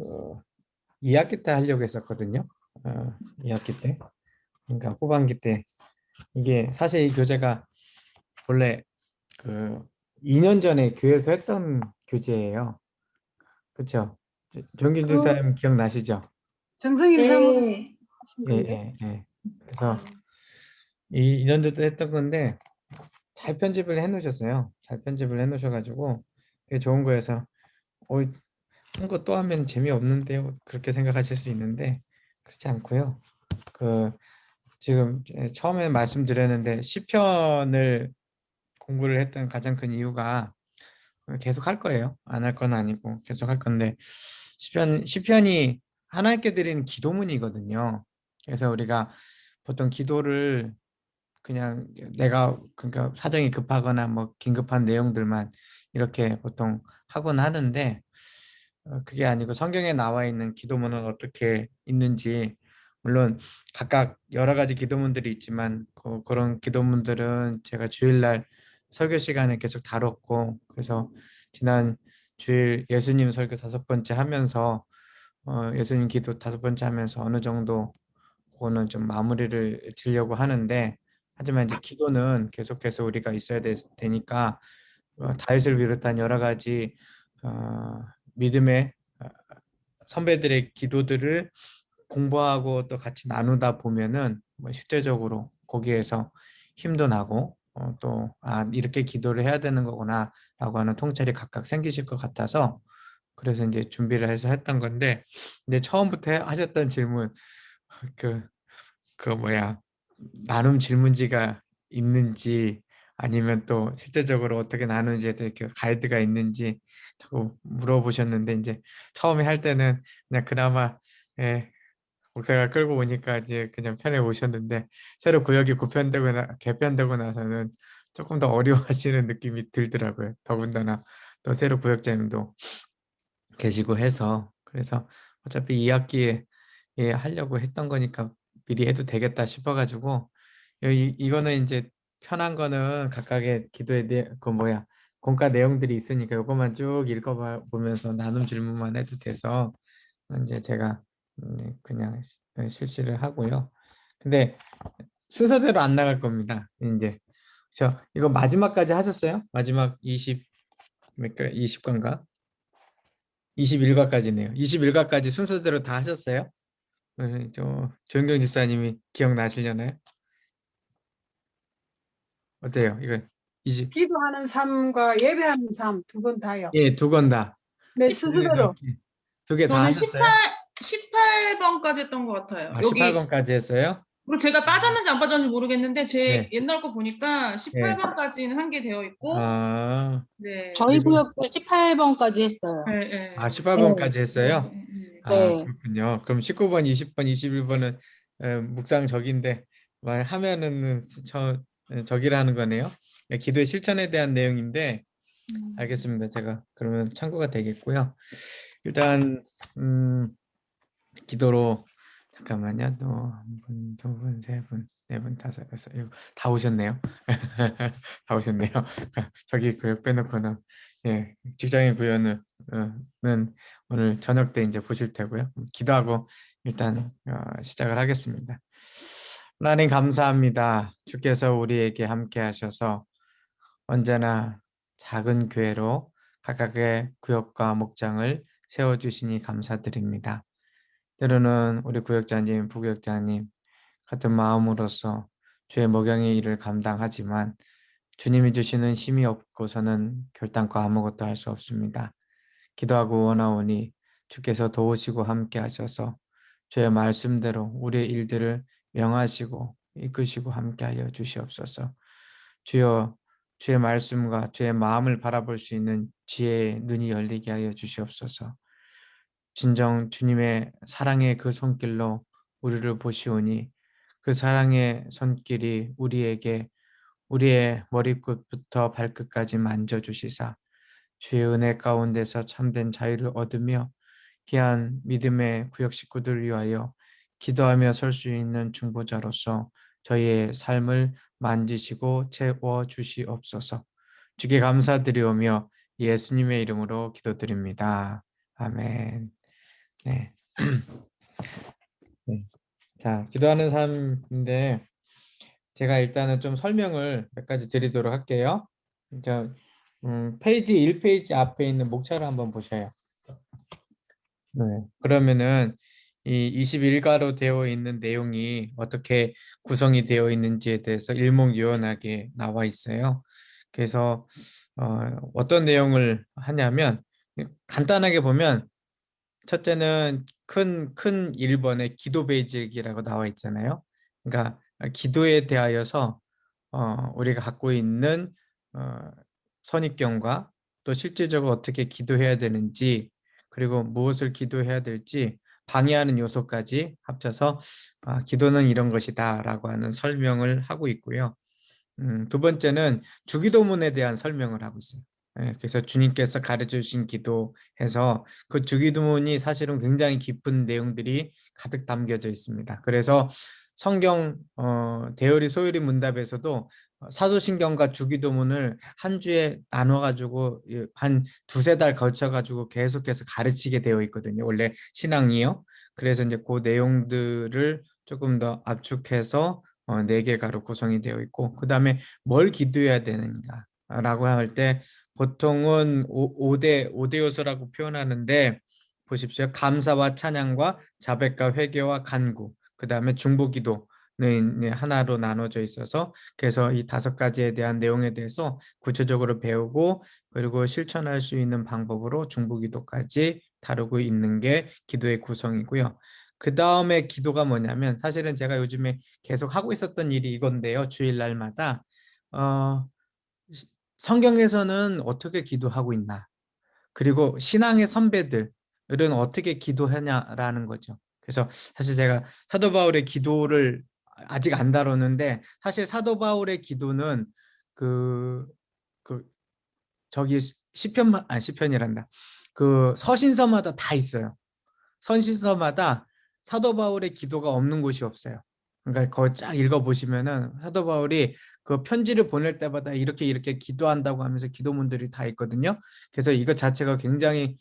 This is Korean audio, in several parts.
그 2학기 때 하려고 했었거든요. 2학기 때. 그러니까 후반기 때. 이게 사실 이 교재가 원래 그 2년 전에 교회에서 했던 교재예요. 그렇죠? 정긴 그 주사님 기억나시죠? 정성일 사모님 네. 하신 예, 건데. 예, 예. 그래서 이 2년 전에 했던 건데 잘 편집을 해 놓으셨어요. 잘 편집을 해 놓으셔가지고 되게 좋은 거여서 한거 또 하면 재미없는데요. 그렇게 생각하실 수 있는데 그렇지 않고요. 그 지금 처음에 말씀드렸는데 시편을 공부를 했던 가장 큰 이유가 계속 할 거예요. 안 할 건 아니고 계속 할 건데 시편이 하나님께 드리는 기도문이거든요. 그래서 우리가 보통 기도를 그냥 내가 그러니까 사정이 급하거나 뭐 긴급한 내용들만 이렇게 보통 하곤 하는데 그게 아니고 성경에 나와 있는 기도문은 어떻게 있는지 물론 각각 여러 가지 기도문들이 있지만 그런 기도문들은 제가 주일날 설교 시간에 계속 다뤘고 그래서 지난 주일 예수님 설교 5번째 하면서 예수님 기도 5번째 하면서 어느 정도 그거는 좀 마무리를 지려고 하는데 하지만 이제 기도는 계속해서 우리가 있어야 되니까 다윗을 비롯한 여러 가지 믿음의 선배들의 기도들을 공부하고 또 같이 나누다 보면은 뭐 실제적으로 거기에서 힘도 나고 또 이렇게 기도를 해야 되는 거구나 라고 하는 통찰이 각각 생기실 것 같아서 그래서 이제 준비를 해서 했던 건데 이제 처음부터 하셨던 질문 그 뭐야 나눔 질문지가 있는지 아니면 또 실제적으로 어떻게 나누는지에 대해 그 가이드가 있는지 자꾸 물어보셨는데 이제 처음에 할 때는 그냥 그나마 예, 목사가 끌고 오니까 이제 그냥 편해 오셨는데 새로 구역이 개편되고 나서는 조금 더 어려워하시는 느낌이 들더라고요. 더군다나 또 새로 구역장님도 계시고 해서 그래서 어차피 2학기에 하려고 했던 거니까 미리 해도 되겠다 싶어가지고 이거는 이제 편한 거는 각각의 기도에 대해 그 뭐야 공과 내용들이 있으니까 이것만 쭉 읽어보면서 나눔 질문만 해도 돼서 이제 제가 그냥 실시를 하고요. 근데 순서대로 안 나갈 겁니다. 이제 이거 마지막까지 하셨어요? 마지막 20 몇 개, 20관가? 21과까지네요. 21과까지 순서대로 다 하셨어요? 조은경 집사님이 기억나시려나요? 어때요? 이거 20, 기도하는 삶과 예배하는 삶 두 번 다요. 예, 두 권 다. 네, 그래서 순서대로. 두 개 다 저는 하셨어요? 18번까지 했던 것 같아요. 여기 18번까지 했어요? 그리고 제가 빠졌는지 안 빠졌는지 모르겠는데 제 네, 옛날 거 보니까 네. 18번까지는 한 게 되어 있고 아, 네. 저희 그리고 구역도 18번까지 했어요. 네. 18번까지 했어요? 네. 그렇군요. 그럼 19번, 20번, 21번은 묵상 적인데 하면은 적이라는 거네요. 기도의 실천에 대한 내용인데 알겠습니다. 제가 그러면 참고가 되겠고요. 일단 기도로 잠깐만요. 또 한 분, 두 분, 세 분, 네 분, 다섯, 여섯, 일곱 다 오셨네요. 다 오셨네요. 저기 구역 빼놓고는 직장인 구역은 는 오늘 저녁 때 이제 보실 테고요. 기도하고 일단 시작을 하겠습니다. 하나님 감사합니다. 주께서 우리에게 함께 하셔서 언제나 작은 교회로 각각의 구역과 목장을 세워주시니 감사드립니다. 때로는 우리 구역장님, 부구역장님 같은 마음으로서 주의 목양의 일을 감당하지만 주님이 주시는 힘이 없고서는 결단코 아무것도 할 수 없습니다. 기도하고 원하오니 주께서 도우시고 함께 하셔서 주의 말씀대로 우리의 일들을 명하시고 이끄시고 함께하여 주시옵소서. 주여 주의 말씀과 주의 마음을 바라볼 수 있는 지혜의 눈이 열리게 하여 주시옵소서. 진정 주님의 사랑의 그 손길로 우리를 보시오니 그 사랑의 손길이 우리에게 우리의 머리끝부터 발끝까지 만져주시사 주의 은혜 가운데서 참된 자유를 얻으며 귀한 믿음의 구역 식구들을 위하여 기도하며 설 수 있는 중보자로서 저희의 삶을 만지시고 채워 주시옵소서. 주께 감사드리오며 예수님의 이름으로 기도드립니다. 아멘. 네. 네. 자, 기도하는 삶인데 제가 일단은 좀 설명을 몇 가지 드리도록 할게요. 그러니까 페이지 1페이지 앞에 있는 목차를 한번 보셔요. 네. 그러면은 이 21가로 되어 있는 내용이 어떻게 구성이 되어 있는지에 대해서 일목요연하게 나와 있어요. 그래서 어떤 내용을 하냐면 간단하게 보면 첫째는 큰 1번에 기도 베이직이라고 나와 있잖아요. 그러니까 기도에 대하여서 우리가 갖고 있는 어, 선입견과 또 실질적으로 어떻게 기도해야 되는지 그리고 무엇을 기도해야 될지 방해하는 요소까지 합쳐서 기도는 이런 것이다라고 하는 설명을 하고 있고요. 두 번째는 주기도문에 대한 설명을 하고 있어요. 예, 그래서 주님께서 가르쳐 주신 기도해서 그 주기도문이 사실은 굉장히 깊은 내용들이 가득 담겨져 있습니다. 그래서 성경 대열이 소열이 문답에서도 사도신경과 주기도문을 한 주에 나눠 가지고 한 두세 달 거쳐 가지고 계속해서 가르치게 되어 있거든요. 원래 신앙이요. 그래서 이제 그 내용들을 조금 더 압축해서 네 개가로 구성이 되어 있고 그다음에 뭘 기도해야 되는가라고 할 때 보통은 오대 요소라고 표현하는데 보십시오. 감사와 찬양과 자백과 회개와 간구 그다음에 중보기도는 하나로 나눠져 있어서 그래서 이 다섯 가지에 대한 내용에 대해서 구체적으로 배우고 그리고 실천할 수 있는 방법으로 중보기도까지 다루고 있는 게 기도의 구성이고요. 그 다음에 기도가 뭐냐면 사실은 제가 요즘에 계속 하고 있었던 일이 이건데요. 주일날마다 어, 성경에서는 어떻게 기도하고 있나? 그리고 신앙의 선배들은 어떻게 기도하냐라는 거죠. 그래서 사실 제가 사도 바울의 기도를 아직 안 다뤘는데 사실 사도 바울의 기도는 그, 그 저기 시편 시편이란다. 그 서신서마다 다 있어요. 선신서마다 사도 바울의 기도가 없는 곳이 없어요. 그러니까 그거 쫙 읽어보시면은 사도 바울이 그 편지를 보낼 때마다 이렇게 기도한다고 하면서 기도문들이 다 있거든요. 그래서 이것 자체가 굉장히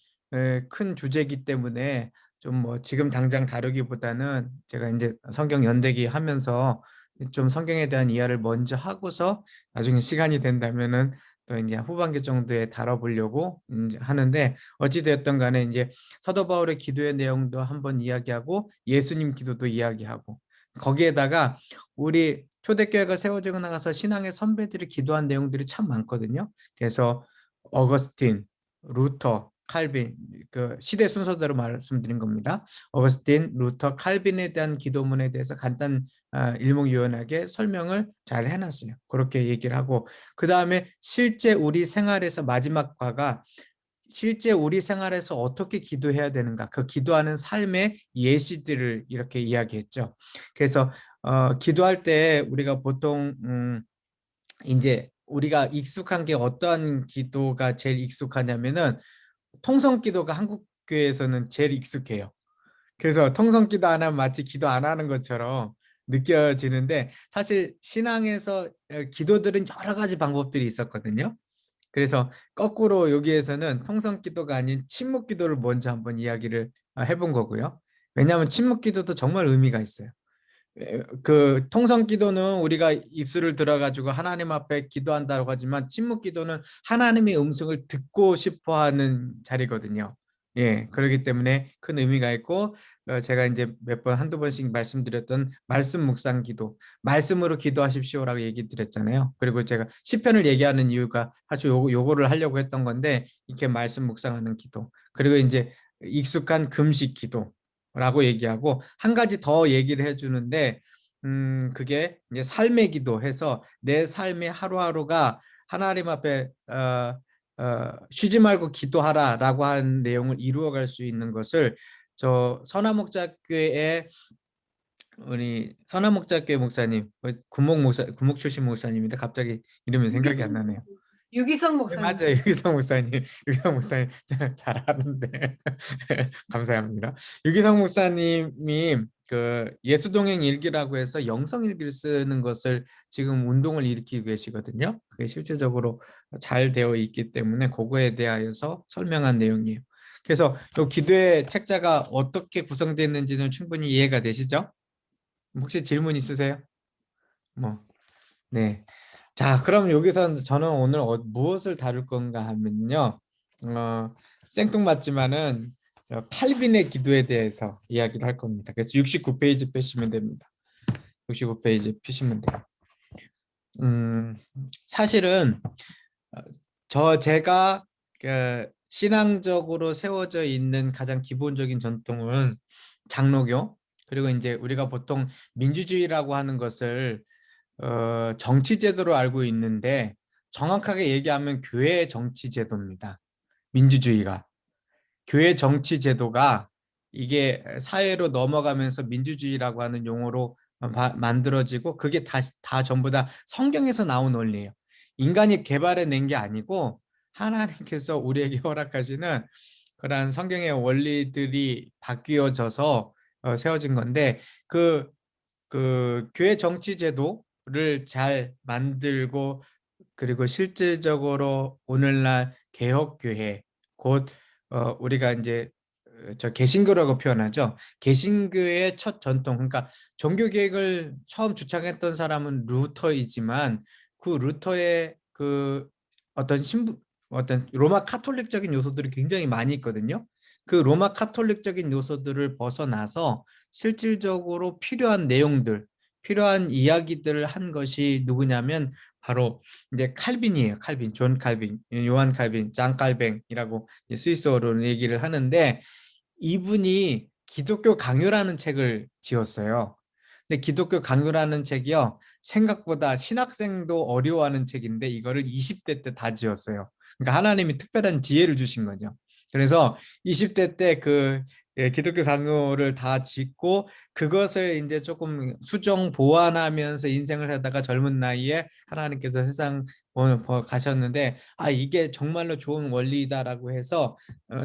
큰 주제이기 때문에 좀 뭐 지금 당장 다루기보다는 제가 이제 성경 연대기 하면서 좀 성경에 대한 이해를 먼저 하고서 나중에 시간이 된다면은 또 이제 후반기 정도에 다뤄보려고 이제 하는데 어찌 되었던 간에 이제 사도 바울의 기도의 내용도 한번 이야기하고 예수님 기도도 이야기하고 거기에다가 우리 초대교회가 세워지고 나가서 신앙의 선배들이 기도한 내용들이 참 많거든요. 그래서 어거스틴, 루터, 칼빈 그 시대 순서대로 말씀드린 겁니다. 어거스틴, 루터, 칼빈에 대한 기도문에 대해서 간단 일목요연하게 설명을 잘 해놨어요. 그렇게 얘기를 하고 그 다음에 실제 우리 생활에서 마지막 과가 실제 우리 생활에서 어떻게 기도해야 되는가 그 기도하는 삶의 예시들을 이렇게 이야기했죠. 그래서 기도할 때 우리가 보통 이제 우리가 익숙한 게 어떠한 기도가 제일 익숙하냐면은 통성 기도가 한국 교회에서는 제일 익숙해요. 그래서 통성 기도 안 하면 마치 기도 안 하는 것처럼 느껴지는데 사실 신앙에서 기도들은 여러 가지 방법들이 있었거든요. 그래서 거꾸로 여기에서는 통성 기도가 아닌 침묵 기도를 먼저 한번 이야기를 해본 거고요. 왜냐하면 침묵 기도도 정말 의미가 있어요. 그 통성 기도는 우리가 입술을 들어가지고 하나님 앞에 기도한다고 하지만 침묵 기도는 하나님의 음성을 듣고 싶어 하는 자리거든요. 예, 그렇기 때문에 큰 의미가 있고 제가 이제 몇 번 한두 번씩 말씀드렸던 말씀 묵상 기도, 말씀으로 기도하십시오라고 얘기 드렸잖아요. 그리고 제가 시편을 얘기하는 이유가 아주 요거를 하려고 했던 건데 이렇게 말씀 묵상하는 기도, 그리고 이제 익숙한 금식 기도 라고 얘기하고 한 가지 더 얘기를 해주는데 그게 이제 삶의 기도해서 내 삶의 하루하루가 하나님 앞에 쉬지 말고 기도하라라고 한 내용을 이루어갈 수 있는 것을 저 선화목자교회의 우리 선화목자교회 목사님 구목 출신 목사님인데 갑자기 이름이 생각이 안 나네요. 유기성 네, 목사님. 맞아요. 유기성 목사님. 유기성 목사님 잘하는데 감사합니다. 유기성 목사님이 그 예수동행 일기라고 해서 영성 일기를 쓰는 것을 지금 운동을 일으키고 계시거든요. 그게 실질적으로 잘 되어 있기 때문에 그거에 대하여서 설명한 내용이에요. 그래서 이 기도의 책자가 어떻게 구성되어 있는지는 충분히 이해가 되시죠? 혹시 질문 있으세요? 뭐, 네. 자, 그럼 여기서 저는 오늘 무엇을 다룰 건가 하면요. 생뚱맞지만은 저 칼빈의 기도에 대해서 이야기를 할 겁니다. 그래서 69페이지 빼시면 됩니다. 69페이지 피시면 돼요. 사실은 제가 신앙적으로 세워져 있는 가장 기본적인 전통은 장로교, 그리고 이제 우리가 보통 민주주의라고 하는 것을 정치제도로 알고 있는데, 정확하게 얘기하면 교회 정치제도입니다. 민주주의가. 교회 정치제도가 이게 사회로 넘어가면서 민주주의라고 하는 용어로 만들어지고, 그게 다 전부 다 성경에서 나온 원리예요. 인간이 개발해낸 게 아니고 하나님께서 우리에게 허락하시는 그러한 성경의 원리들이 바뀌어져서 세워진 건데, 그 교회 정치 제도를 잘 만들고, 그리고 실질적으로 오늘날 개혁교회, 곧 우리가 이제 저 개신교라고 표현하죠. 개신교의 첫 전통, 그러니까 종교 개혁을 처음 주창했던 사람은 루터이지만, 그 루터의 그 어떤 어떤 로마 카톨릭적인 요소들이 굉장히 많이 있거든요. 그 로마 카톨릭적인 요소들을 벗어나서 실질적으로 필요한 내용들, 필요한 이야기들을 한 것이 누구냐면 바로 이제 칼빈이에요. 칼빈, 존 칼빈, 요한 칼빈, 장 칼뱅이라고 스위스어로 얘기를 하는데, 이분이 기독교 강요라는 책을 지었어요. 근데 기독교 강요라는 책이요, 생각보다 신학생도 어려워하는 책인데 이거를 20대 때 다 지었어요. 그러니까 하나님이 특별한 지혜를 주신 거죠. 그래서 20대 때 기독교 강요를 다 짓고, 그것을 이제 조금 수정 보완하면서 인생을 하다가 젊은 나이에 하나님께서 세상 가셨는데, 이게 정말로 좋은 원리다라고 해서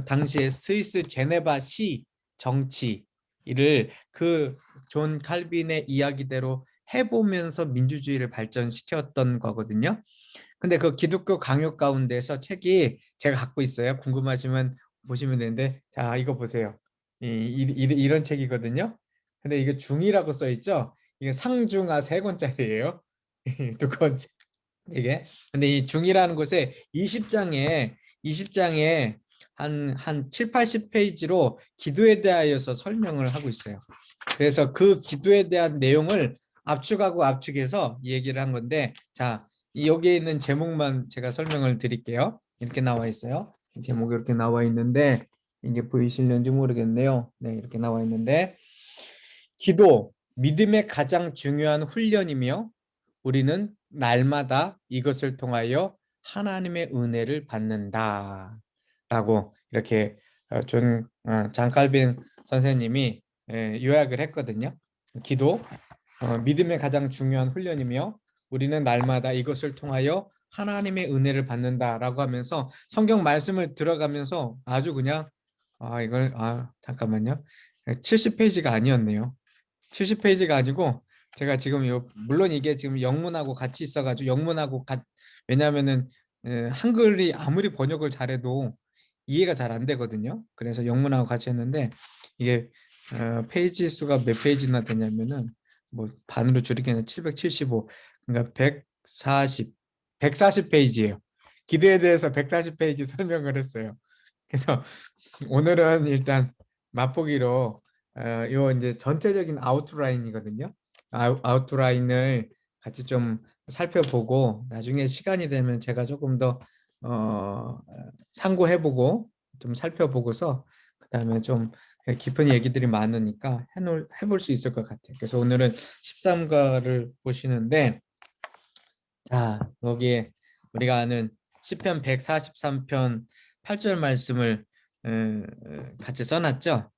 당시에 스위스 제네바 시 정치를 그 존 칼빈의 이야기대로 해보면서 민주주의를 발전시켰던 거거든요. 근데 그 기독교 강요 가운데서 책이 제가 갖고 있어요. 궁금하시면 보시면 되는데, 자, 이거 보세요. 이런 책이거든요. 근데 이게 중이라고 써 있죠. 이게 상중하 3권짜리예요. 두꺼운 책. 이게. 근데 이 중이라는 곳에 20장에 한 7, 80페이지로 기도에 대하여서 설명을 하고 있어요. 그래서 그 기도에 대한 내용을 압축하고 압축해서 얘기를 한 건데, 자, 여기에 있는 제목만 제가 설명을 드릴게요. 이렇게 나와 있어요. 제목이 이렇게 나와 있는데, 이게 보이실는지 모르겠네요. 네, 이렇게 나와 있는데, 기도, 믿음의 가장 중요한 훈련이며 우리는 날마다 이것을 통하여 하나님의 은혜를 받는다 라고 이렇게 장 칼빈 선생님이 요약을 했거든요. 기도, 믿음의 가장 중요한 훈련이며 우리는 날마다 이것을 통하여 하나님의 은혜를 받는다라고 하면서, 성경 말씀을 들어가면서 아주 그냥 이걸 잠깐만요. 70페이지가 아니었네요. 70페이지가 아니고, 제가 지금 물론 이게 지금 영문하고 같이 있어가지고 왜냐하면은 한글이 아무리 번역을 잘해도 이해가 잘 안 되거든요. 그래서 영문하고 같이 했는데, 이게 페이지 수가 몇 페이지나 되냐면은 뭐 반으로 줄이기는 775, 그러니까 140페이지예요. 기도에 대해서 140페이지 설명을 했어요. 그래서 오늘은 일단 맛보기로 요 이제 전체적인 아웃라인이거든요. 아웃라인을 같이 좀 살펴보고, 나중에 시간이 되면 제가 조금 더 참고해보고 좀 살펴보고서, 그다음에 좀 깊은 얘기들이 많으니까 해볼 수 있을 것 같아요. 그래서 오늘은 13과를 보시는데, 자, 여기에 우리가 아는 시편 143편 8절 말씀을 같이 써놨죠.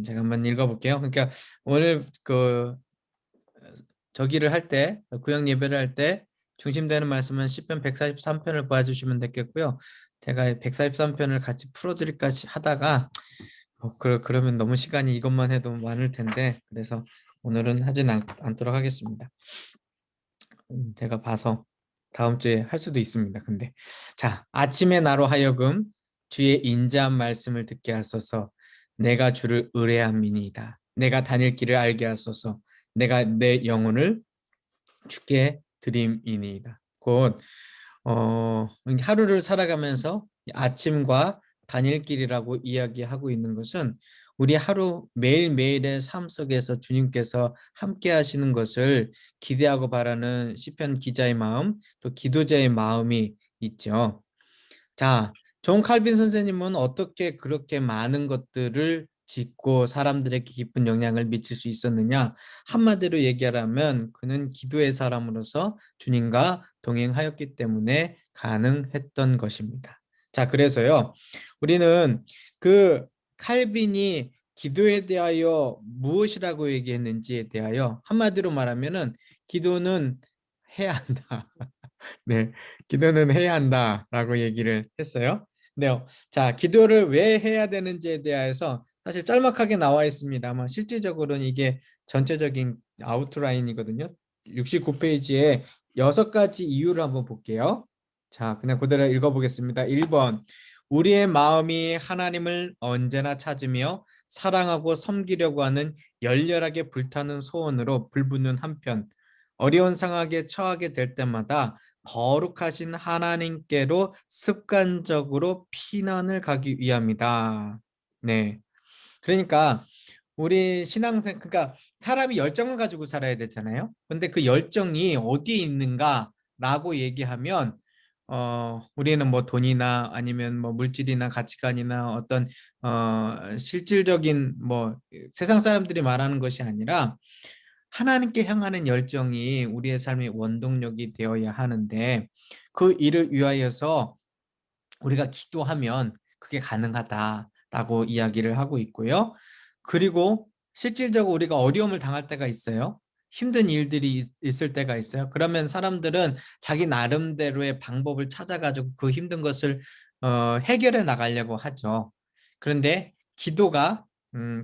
제가 한번 읽어볼게요. 그러니까 오늘 저기를 할 때, 구역 예배를 할 때 중심되는 말씀은 시편 143편을 봐주시면 되겠고요. 제가 143편을 같이 풀어드릴까 하다가 그러면 너무 시간이 이것만 해도 많을 텐데, 그래서 오늘은 하진 않도록 하겠습니다. 제가 봐서 다음 주에 할 수도 있습니다. 근데 자, 아침에 나로 하여금 주의 인자한 말씀을 듣게 하소서. 내가 주를 의뢰함이니이다. 내가 다닐 길을 알게 하소서. 내가 내 영혼을 주께 드림이니이다. 곧 하루를 살아가면서 아침과 다닐 길이라고 이야기하고 있는 것은 우리 하루 매일매일의 삶 속에서 주님께서 함께 하시는 것을 기대하고 바라는 시편 기자의 마음, 또 기도자의 마음이 있죠. 자, 존 칼빈 선생님은 어떻게 그렇게 많은 것들을 짓고 사람들에게 깊은 영향을 미칠 수 있었느냐? 한마디로 얘기하라면 그는 기도의 사람으로서 주님과 동행하였기 때문에 가능했던 것입니다. 자, 그래서요, 우리는 그 칼빈이 기도에 대하여 무엇이라고 얘기했는지에 대하여 한마디로 말하면은 기도는 해야 한다. 네, 기도는 해야 한다라고 얘기를 했어요. 네, 자, 기도를 왜 해야 되는지에 대해서 사실 짤막하게 나와 있습니다만 실질적으로는 이게 전체적인 아웃라인이거든요. 69페이지에 6가지 이유를 한번 볼게요. 자, 그냥 그대로 읽어보겠습니다. 1번, 우리의 마음이 하나님을 언제나 찾으며 사랑하고 섬기려고 하는 열렬하게 불타는 소원으로 불붙는 한편 어려운 상황에 처하게 될 때마다 거룩하신 하나님께로 습관적으로 피난을 가기 위함이다. 네. 그러니까 우리 신앙생 그러니까 사람이 열정을 가지고 살아야 되잖아요. 근데 그 열정이 어디에 있는가라고 얘기하면 우리는 뭐 돈이나 아니면 뭐 물질이나 가치관이나 어떤 실질적인 뭐 세상 사람들이 말하는 것이 아니라 하나님께 향하는 열정이 우리의 삶의 원동력이 되어야 하는데 그 일을 위하여서 우리가 기도하면 그게 가능하다라고 이야기를 하고 있고요. 그리고 실질적으로 우리가 어려움을 당할 때가 있어요. 힘든 일들이 있을 때가 있어요. 그러면 사람들은 자기 나름대로의 방법을 찾아가지고 그 힘든 것을 해결해 나가려고 하죠. 그런데 기도가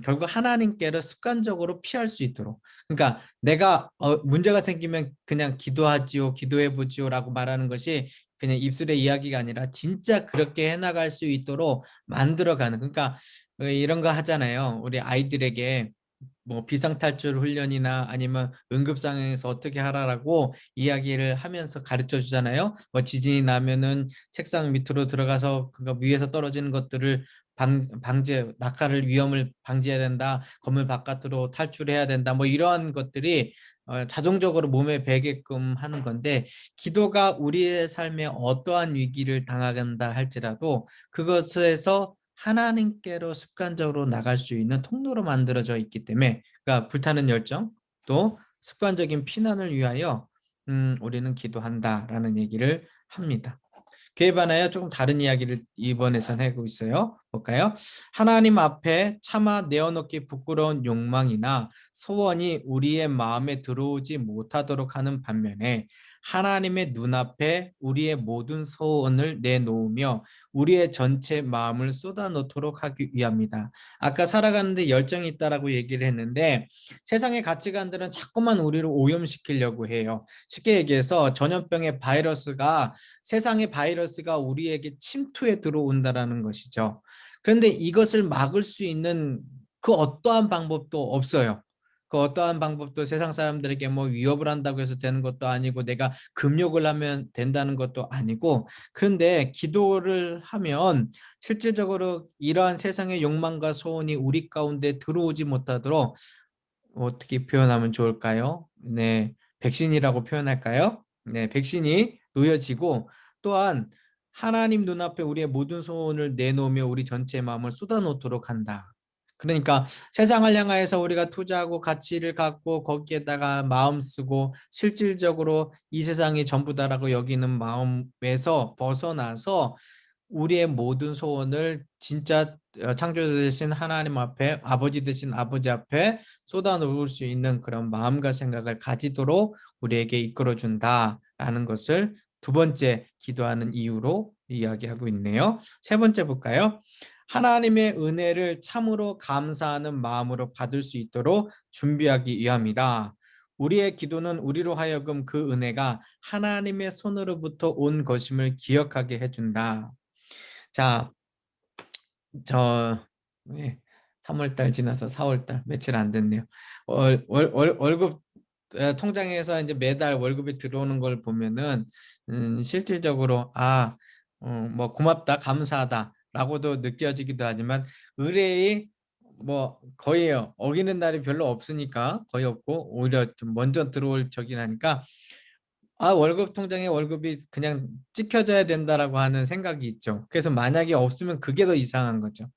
결국 하나님께로 습관적으로 피할 수 있도록 그러니까 내가 문제가 생기면 그냥 기도하지요, 기도해보지요라고 말하는 것이 그냥 입술의 이야기가 아니라 진짜 그렇게 해나갈 수 있도록 만들어가는 그러니까 이런 거 하잖아요. 우리 아이들에게 뭐 비상탈출 훈련이나 아니면 응급 상황에서 어떻게 하라라고 이야기를 하면서 가르쳐 주잖아요. 뭐 지진이 나면은 책상 밑으로 들어가서 그거 위에서 떨어지는 것들을 방제 낙하를 위험을 방지해야 된다. 건물 바깥으로 탈출해야 된다. 뭐 이러한 것들이 자동적으로 몸에 배게끔 하는 건데 기도가 우리의 삶에 어떠한 위기를 당한다 할지라도 그것에서 하나님께로 습관적으로 나갈 수 있는 통로로 만들어져 있기 때문에 그러니까 불타는 열정 또 습관적인 피난을 위하여 우리는 기도한다라는 얘기를 합니다. 그에 반하여 조금 다른 이야기를 이번에선 하고 있어요. 볼까요? 하나님 앞에 차마 내어놓기 부끄러운 욕망이나 소원이 우리의 마음에 들어오지 못하도록 하는 반면에 하나님의 눈앞에 우리의 모든 소원을 내놓으며 우리의 전체 마음을 쏟아놓도록 하기 위함이다. 아까 살아가는데 열정이 있다라고 얘기를 했는데 세상의 가치관들은 자꾸만 우리를 오염시키려고 해요. 쉽게 얘기해서 전염병의 바이러스가 세상의 바이러스가 우리에게 침투해 들어온다라는 것이죠. 그런데 이것을 막을 수 있는 그 어떠한 방법도 없어요. 그 어떠한 방법도 세상 사람들에게 뭐 위협을 한다고 해서 되는 것도 아니고 내가 금욕을 하면 된다는 것도 아니고 그런데 기도를 하면 실질적으로 이러한 세상의 욕망과 소원이 우리 가운데 들어오지 못하도록 어떻게 표현하면 좋을까요? 네, 백신이라고 표현할까요? 네, 백신이 놓여지고 또한 하나님 눈앞에 우리의 모든 소원을 내놓으며 우리 전체의 마음을 쏟아놓도록 한다. 그러니까 세상을 향하여서 우리가 투자하고 가치를 갖고 거기에다가 마음 쓰고 실질적으로 이 세상이 전부다라고 여기는 마음에서 벗어나서 우리의 모든 소원을 진짜 창조주 되신 하나님 앞에 아버지 되신 아버지 앞에 쏟아놓을 수 있는 그런 마음과 생각을 가지도록 우리에게 이끌어 준다라는 것을 두 번째 기도하는 이유로 이야기하고 있네요. 세 번째 볼까요? 하나님의 은혜를 참으로 감사하는 마음으로 받을 수 있도록 준비하기 위함이다. 우리의 기도는 우리로 하여금 그 은혜가 하나님의 손으로부터 온 것임을 기억하게 해준다. 자, 저 예, 3월 달 지나서 4월 달 며칠 안 됐네요. 월급 통장에서 이제 매달 월급이 들어오는 걸 보면은 실질적으로 뭐 고맙다 감사하다라고도 느껴지기도 하지만 의뢰의 뭐 거의 어기는 날이 별로 없으니까 거의 없고 오히려 좀 먼저 들어올 적이 나니까 월급 통장에 월급이 그냥 찍혀져야 된다라고 하는 생각이 있죠. 그래서 만약에 없으면 그게 더 이상한 거죠.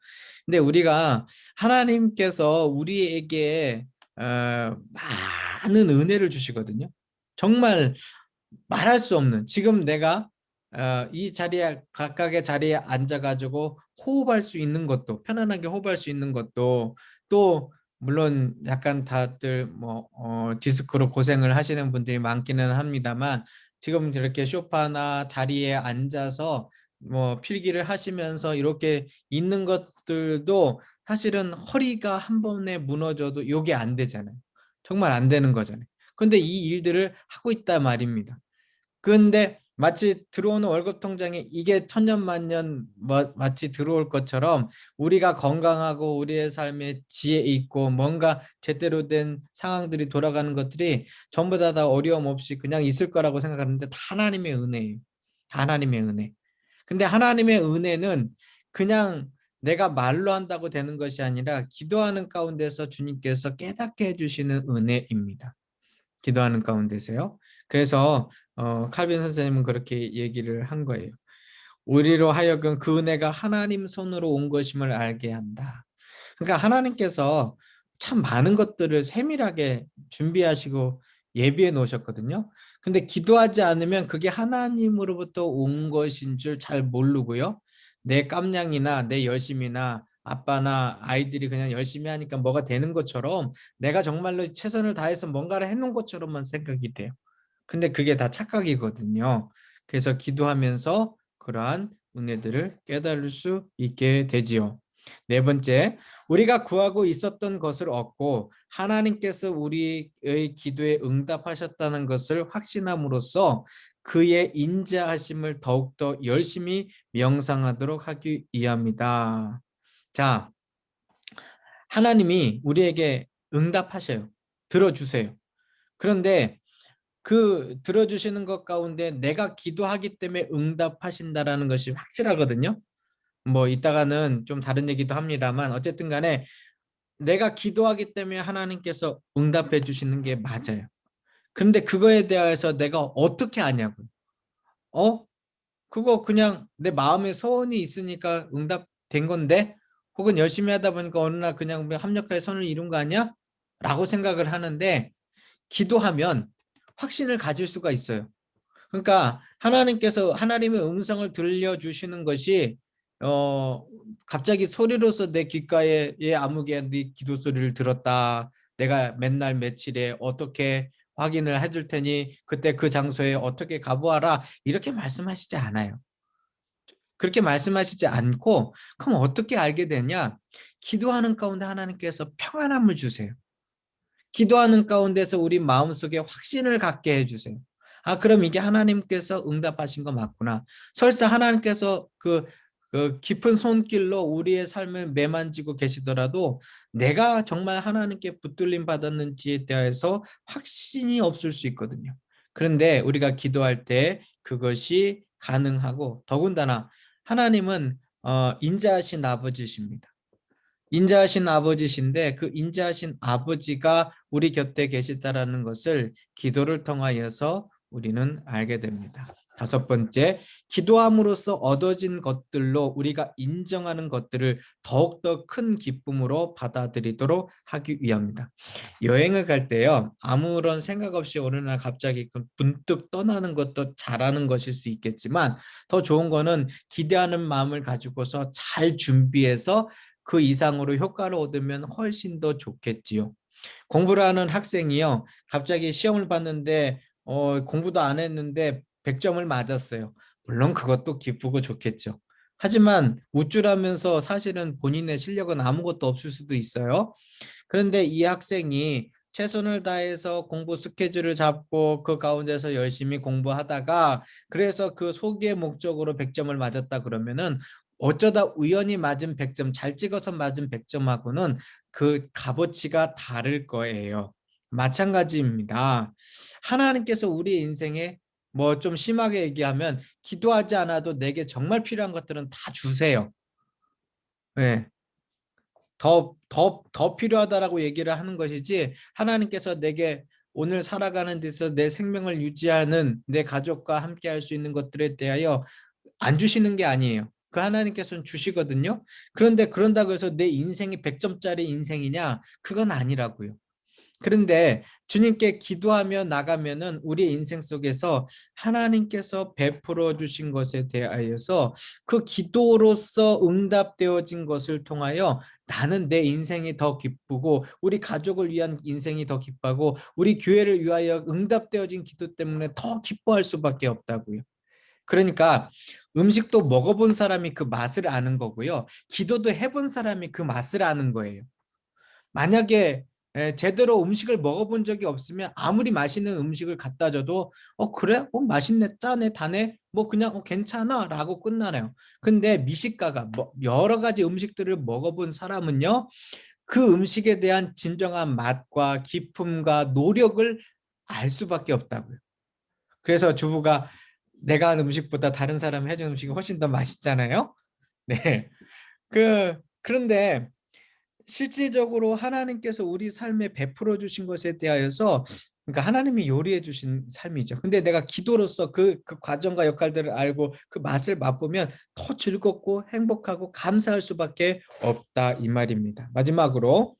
근데 우리가 하나님께서 우리에게 많은 은혜를 주시거든요. 정말 말할 수 없는 지금 내가 이 자리에 각각의 자리에 앉아가지고 호흡할 수 있는 것도 편안하게 호흡할 수 있는 것도 또 물론 약간 다들 뭐 디스크로 고생을 하시는 분들이 많기는 합니다만 지금 이렇게 소파나 자리에 앉아서 뭐 필기를 하시면서 이렇게 있는 것들도 사실은 허리가 한 번에 무너져도 이게 안 되잖아요. 정말 안 되는 거잖아요. 그런데 이 일들을 하고 있단 말입니다. 그런데 마치 들어오는 월급 통장에 이게 천년만년 마치 들어올 것처럼 우리가 건강하고 우리의 삶에 지혜 있고 뭔가 제대로 된 상황들이 돌아가는 것들이 전부 다 어려움 없이 그냥 있을 거라고 생각하는데 다 하나님의 은혜예요. 다 하나님의 은혜. 근데 하나님의 은혜는 그냥 내가 말로 한다고 되는 것이 아니라 기도하는 가운데서 주님께서 깨닫게 해주시는 은혜입니다. 기도하는 가운데서요. 그래서 칼빈 선생님은 그렇게 얘기를 한 거예요. 우리로 하여금 그 은혜가 하나님 손으로 온 것임을 알게 한다. 그러니까 하나님께서 참 많은 것들을 세밀하게 준비하시고 예비해 놓으셨거든요. 근데 기도하지 않으면 그게 하나님으로부터 온 것인 줄 잘 모르고요. 내 깜냥이나 내 열심이나 아빠나 아이들이 그냥 열심히 하니까 뭐가 되는 것처럼 내가 정말로 최선을 다해서 뭔가를 해놓은 것처럼만 생각이 돼요. 근데 그게 다 착각이거든요. 그래서 기도하면서 그러한 은혜들을 깨달을 수 있게 되지요. 네 번째, 우리가 구하고 있었던 것을 얻고 하나님께서 우리의 기도에 응답하셨다는 것을 확신함으로써 그의 인자하심을 더욱더 열심히 명상하도록 하기 위함이다. 자, 하나님이 우리에게 응답하셔요. 들어주세요. 그런데 그 들어주시는 것 가운데 내가 기도하기 때문에 응답하신다라는 것이 확실하거든요. 뭐 이따가는 좀 다른 얘기도 합니다만 어쨌든 간에 내가 기도하기 때문에 하나님께서 응답해 주시는 게 맞아요. 그런데 그거에 대해서 내가 어떻게 아냐고요. 그거 그냥 내 마음에 소원이 있으니까 응답된 건데 혹은 열심히 하다 보니까 어느 날 그냥 합력하에 선을 이룬 거 아니야? 라고 생각을 하는데 기도하면 확신을 가질 수가 있어요. 그러니까 하나님께서 하나님의 음성을 들려주시는 것이 갑자기 소리로서 내 귓가에 아무개 네 기도 소리를 들었다. 내가 맨날 며칠에 어떻게 확인을 해줄 테니 그때 그 장소에 어떻게 가보아라 이렇게 말씀하시지 않아요. 그렇게 말씀하시지 않고 그럼 어떻게 알게 되냐? 기도하는 가운데 하나님께서 평안함을 주세요. 기도하는 가운데서 우리 마음속에 확신을 갖게 해주세요. 그럼 이게 하나님께서 응답하신 거 맞구나. 설사 하나님께서 그 깊은 손길로 우리의 삶을 매만지고 계시더라도 내가 정말 하나님께 붙들림 받았는지에 대해서 확신이 없을 수 있거든요. 그런데 우리가 기도할 때 그것이 가능하고 더군다나 하나님은 인자하신 아버지십니다. 인자하신 아버지신데 그 인자하신 아버지가 우리 곁에 계시다라는 것을 기도를 통하여서 우리는 알게 됩니다. 다섯 번째, 기도함으로써 얻어진 것들로 우리가 인정하는 것들을 더욱더 큰 기쁨으로 받아들이도록 하기 위함입니다. 여행을 갈 때요, 아무런 생각 없이 어느 날 갑자기 문득 떠나는 것도 잘하는 것일 수 있겠지만 더 좋은 거는 기대하는 마음을 가지고서 잘 준비해서 그 이상으로 효과를 얻으면 훨씬 더 좋겠지요. 공부를 하는 학생이요. 갑자기 시험을 봤는데 공부도 안 했는데 100점을 맞았어요. 물론 그것도 기쁘고 좋겠죠. 하지만 우쭐하면서 사실은 본인의 실력은 아무것도 없을 수도 있어요. 그런데 이 학생이 최선을 다해서 공부 스케줄을 잡고 그 가운데서 열심히 공부하다가 그래서 그 소기의 목적으로 100점을 맞았다 그러면은 어쩌다 우연히 맞은 100점, 잘 찍어서 맞은 100점하고는 그 값어치가 다를 거예요. 마찬가지입니다. 하나님께서 우리 인생에 뭐 좀 심하게 얘기하면 기도하지 않아도 내게 정말 필요한 것들은 다 주세요. 네. 더 필요하다라고 얘기를 하는 것이지, 하나님께서 내게 오늘 살아가는 데서 내 생명을 유지하는 내 가족과 함께 할 수 있는 것들에 대하여 안 주시는 게 아니에요. 그 하나님께서는 주시거든요. 그런데 그런다고 해서 내 인생이 100점짜리 인생이냐? 그건 아니라고요. 그런데 주님께 기도하며 나가면은 우리 인생 속에서 하나님께서 베풀어 주신 것에 대하여서 그 기도로서 응답되어진 것을 통하여 나는 내 인생이 더 기쁘고 우리 가족을 위한 인생이 더 기쁘고 우리 교회를 위하여 응답되어진 기도 때문에 더 기뻐할 수밖에 없다고요. 그러니까 음식도 먹어본 사람이 그 맛을 아는 거고요. 기도도 해본 사람이 그 맛을 아는 거예요. 만약에 제대로 음식을 먹어본 적이 없으면 아무리 맛있는 음식을 갖다 줘도 그래? 맛있네, 짜네, 다네, 뭐 그냥 괜찮아 라고 끝나네요. 근데 미식가가 뭐 여러 가지 음식들을 먹어본 사람은요, 그 음식에 대한 진정한 맛과 기품과 노력을 알 수밖에 없다고요. 그래서 주부가 내가 한 음식보다 다른 사람이 해준 음식이 훨씬 더 맛있잖아요. 네. 그런데 실질적으로 하나님께서 우리 삶에 베풀어 주신 것에 대하여서, 그러니까 하나님이 요리해 주신 삶이죠. 근데 내가 기도로서 그 과정과 역할들을 알고 그 맛을 맛보면 더 즐겁고 행복하고 감사할 수밖에 없다 이 말입니다. 마지막으로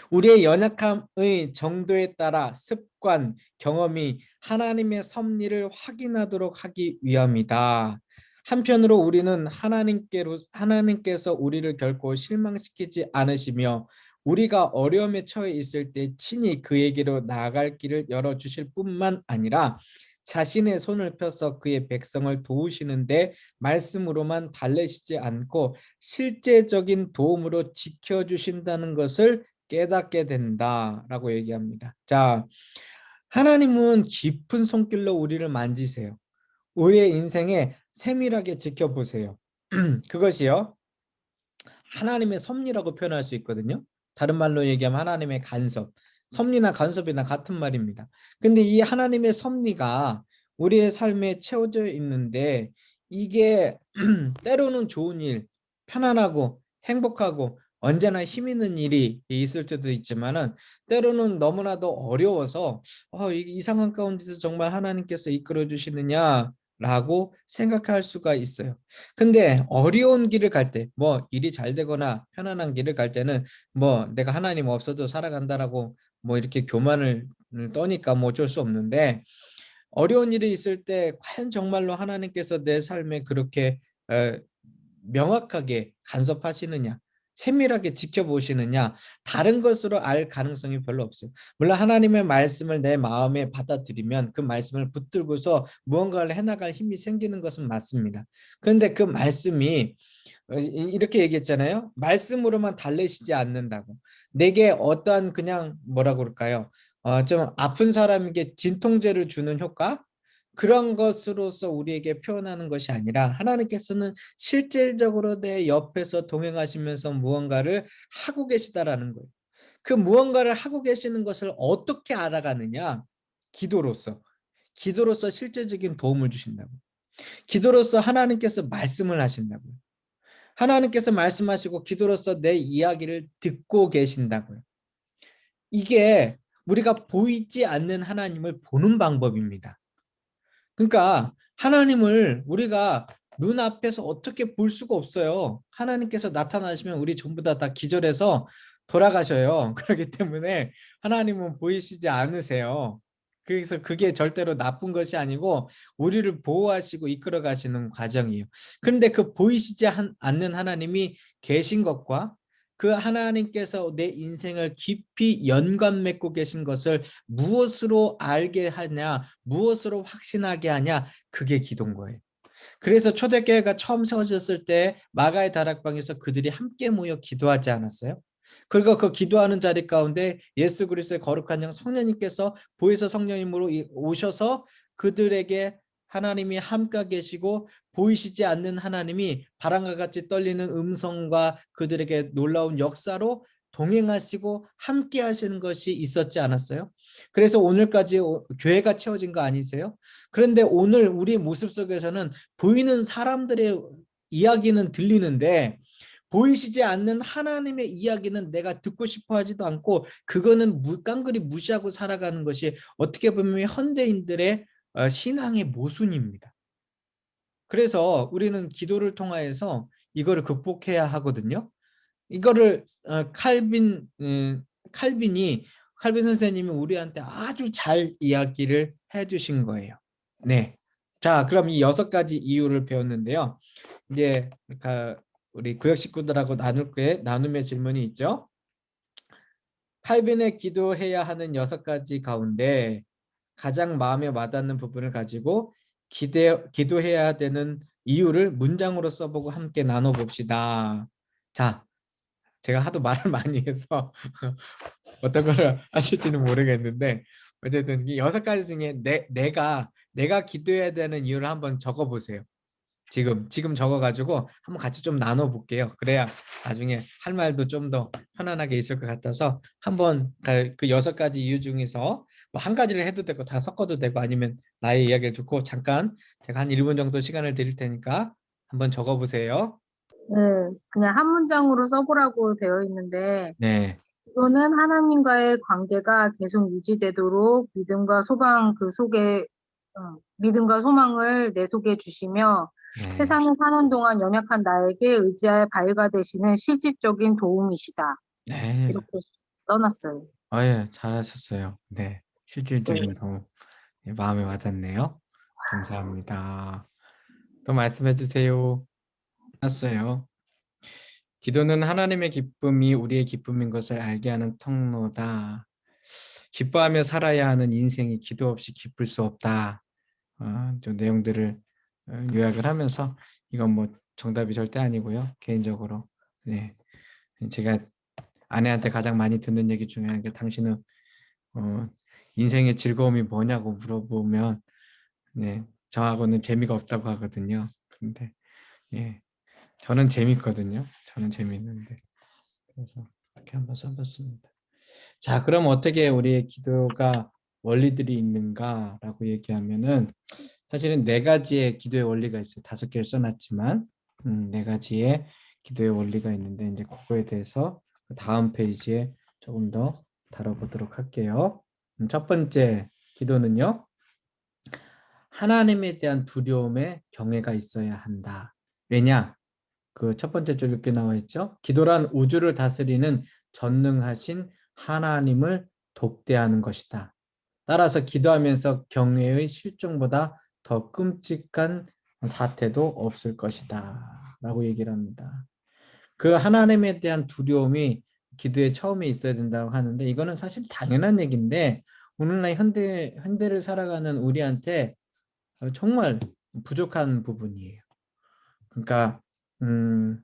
우리의 연약함의 정도에 따라 습관, 경험이 하나님의 섭리를 확인하도록 하기 위함이다. 한편으로 우리는 하나님께서 우리를 결코 실망시키지 않으시며 우리가 어려움에 처해 있을 때 친히 그에게로 나아갈 길을 열어주실 뿐만 아니라 자신의 손을 펴서 그의 백성을 도우시는데 말씀으로만 달래시지 않고 실제적인 도움으로 지켜주신다는 것을 깨닫게 된다라고 얘기합니다. 자, 하나님은 깊은 손길로 우리를 만지세요. 우리의 인생에 세밀하게 지켜보세요. 그것이요, 하나님의 섭리라고 표현할 수 있거든요. 다른 말로 얘기하면 하나님의 간섭. 섭리나 간섭이나 같은 말입니다. 근데 이 하나님의 섭리가 우리의 삶에 채워져 있는데 이게 때로는 좋은 일, 편안하고 행복하고 언제나 힘 있는 일이 있을 때도 있지만은 때로는 너무나도 어려워서 이상한 가운데서 정말 하나님께서 이끌어 주시느냐라고 생각할 수가 있어요. 근데 어려운 길을 갈 때, 뭐 일이 잘 되거나 편안한 길을 갈 때는 뭐 내가 하나님 없어도 살아간다라고 뭐 이렇게 교만을 떠니까 뭐 어쩔 수 없는데, 어려운 일이 있을 때 과연 정말로 하나님께서 내 삶에 그렇게 어, 명확하게 간섭하시느냐, 세밀하게 지켜보시느냐, 다른 것으로 알 가능성이 별로 없어요. 물론 하나님의 말씀을 내 마음에 받아들이면 그 말씀을 붙들고서 무언가를 해나갈 힘이 생기는 것은 맞습니다. 그런데 그 말씀이 이렇게 얘기했잖아요. 말씀으로만 달래시지 않는다고. 내게 어떠한 그냥 뭐라고 그럴까요? 좀 아픈 사람에게 진통제를 주는 효과? 그런 것으로서 우리에게 표현하는 것이 아니라 하나님께서는 실질적으로 내 옆에서 동행하시면서 무언가를 하고 계시다라는 거예요. 그 무언가를 하고 계시는 것을 어떻게 알아가느냐? 기도로서. 기도로서 실제적인 도움을 주신다고. 기도로서 하나님께서 말씀을 하신다고요. 하나님께서 말씀하시고 기도로서 내 이야기를 듣고 계신다고요. 이게 우리가 보이지 않는 하나님을 보는 방법입니다. 그러니까 하나님을 우리가 눈앞에서 어떻게 볼 수가 없어요. 하나님께서 나타나시면 우리 전부 다 기절해서 돌아가셔요. 그렇기 때문에 하나님은 보이시지 않으세요. 그래서 그게 절대로 나쁜 것이 아니고 우리를 보호하시고 이끌어 가시는 과정이에요. 그런데 그 보이시지 않는 하나님이 계신 것과 그 하나님께서 내 인생을 깊이 연관 맺고 계신 것을 무엇으로 알게 하냐, 무엇으로 확신하게 하냐, 그게 기도인 거예요. 그래서 초대교회가 처음 세워졌을 때 마가의 다락방에서 그들이 함께 모여 기도하지 않았어요? 그리고 그 기도하는 자리 가운데 예수 그리스도의 거룩한 영 성령님께서 보혜사 성령님으로 오셔서 그들에게 하나님이 함께 계시고 보이시지 않는 하나님이 바람과 같이 떨리는 음성과 그들에게 놀라운 역사로 동행하시고 함께 하시는 것이 있었지 않았어요? 그래서 오늘까지 교회가 채워진 거 아니세요? 그런데 오늘 우리 모습 속에서는 보이는 사람들의 이야기는 들리는데 보이시지 않는 하나님의 이야기는 내가 듣고 싶어 하지도 않고 그거는 깡그리 무시하고 살아가는 것이 어떻게 보면 현대인들의 신앙의 모순입니다. 그래서 우리는 기도를 통하여서 이거를 극복해야 하거든요. 이거를 칼빈 선생님이 우리한테 아주 잘 이야기를 해주신 거예요. 네. 자, 그럼 이 6가지 이유를 배웠는데요. 이제 우리 구역 식구들하고 나눔의 질문이 있죠. 칼빈의 기도해야 하는 6가지 가운데 가장 마음에 와닿는 부분을 가지고 기도해야 되는 이유를 문장으로 써보고 함께 나눠봅시다. 자, 제가 하도 말을 많이 해서 어떤 걸 하실지는 모르겠는데 어쨌든 이 6가지 중에 내가 기도해야 되는 이유를 한번 적어보세요. 지금 적어가지고 한번 같이 좀 나눠볼게요. 그래야 나중에 할 말도 좀 더 편안하게 있을 것 같아서 한번 그 6가지 이유 중에서 뭐 한 가지를 해도 되고 다 섞어도 되고 아니면 나의 이야기를 듣고 잠깐 제가 한 1분 정도 시간을 드릴 테니까 한번 적어보세요. 네, 그냥 한 문장으로 써보라고 되어 있는데, 네. 기도는 하나님과의 관계가 계속 유지되도록 믿음과 소망을 내 속에 주시며, 네. 세상에 사는 동안 연약한 나에게 의지할 바위가 되시는 실질적인 도움이시다. 네. 이렇게 써놨어요. 예, 잘하셨어요. 네. 실질적인 도움. 네, 마음에 와닿네요. 감사합니다. 또 말씀해 주세요. 알았어요. 기도는 하나님의 기쁨이 우리의 기쁨인 것을 알게 하는 통로다. 기뻐하며 살아야 하는 인생이 기도 없이 기쁠 수 없다. 좀 내용들을 요약을 하면서 이건 뭐 정답이 절대 아니고요. 개인적으로 네, 제가 아내한테 가장 많이 듣는 얘기 중에 한 게 당신은 인생의 즐거움이 뭐냐고 물어보면 네, 저하고는 재미가 없다고 하거든요. 근데 예, 저는 재밌거든요. 저는 재밌는데 그래서 이렇게 한번 써봤습니다. 자, 그럼 어떻게 우리의 기도가 원리들이 있는가라고 얘기하면은 사실은 4가지의 기도의 원리가 있어요. 5개를 써놨지만 4가지의 기도의 원리가 있는데 이제 그거에 대해서 다음 페이지에 조금 더 다뤄보도록 할게요. 첫 번째 기도는요. 하나님에 대한 두려움에 경외가 있어야 한다. 왜냐? 그 첫 번째 줄 이렇게 나와 있죠. 기도란 우주를 다스리는 전능하신 하나님을 독대하는 것이다. 따라서 기도하면서 경외의 실종보다 더 끔찍한 사태도 없을 것이다. 라고 얘기를 합니다. 그 하나님에 대한 두려움이 기도의 처음에 있어야 된다고 하는데 이거는 사실 당연한 얘기인데 오늘날 현대를 살아가는 우리한테 정말 부족한 부분이에요. 그러니까 음,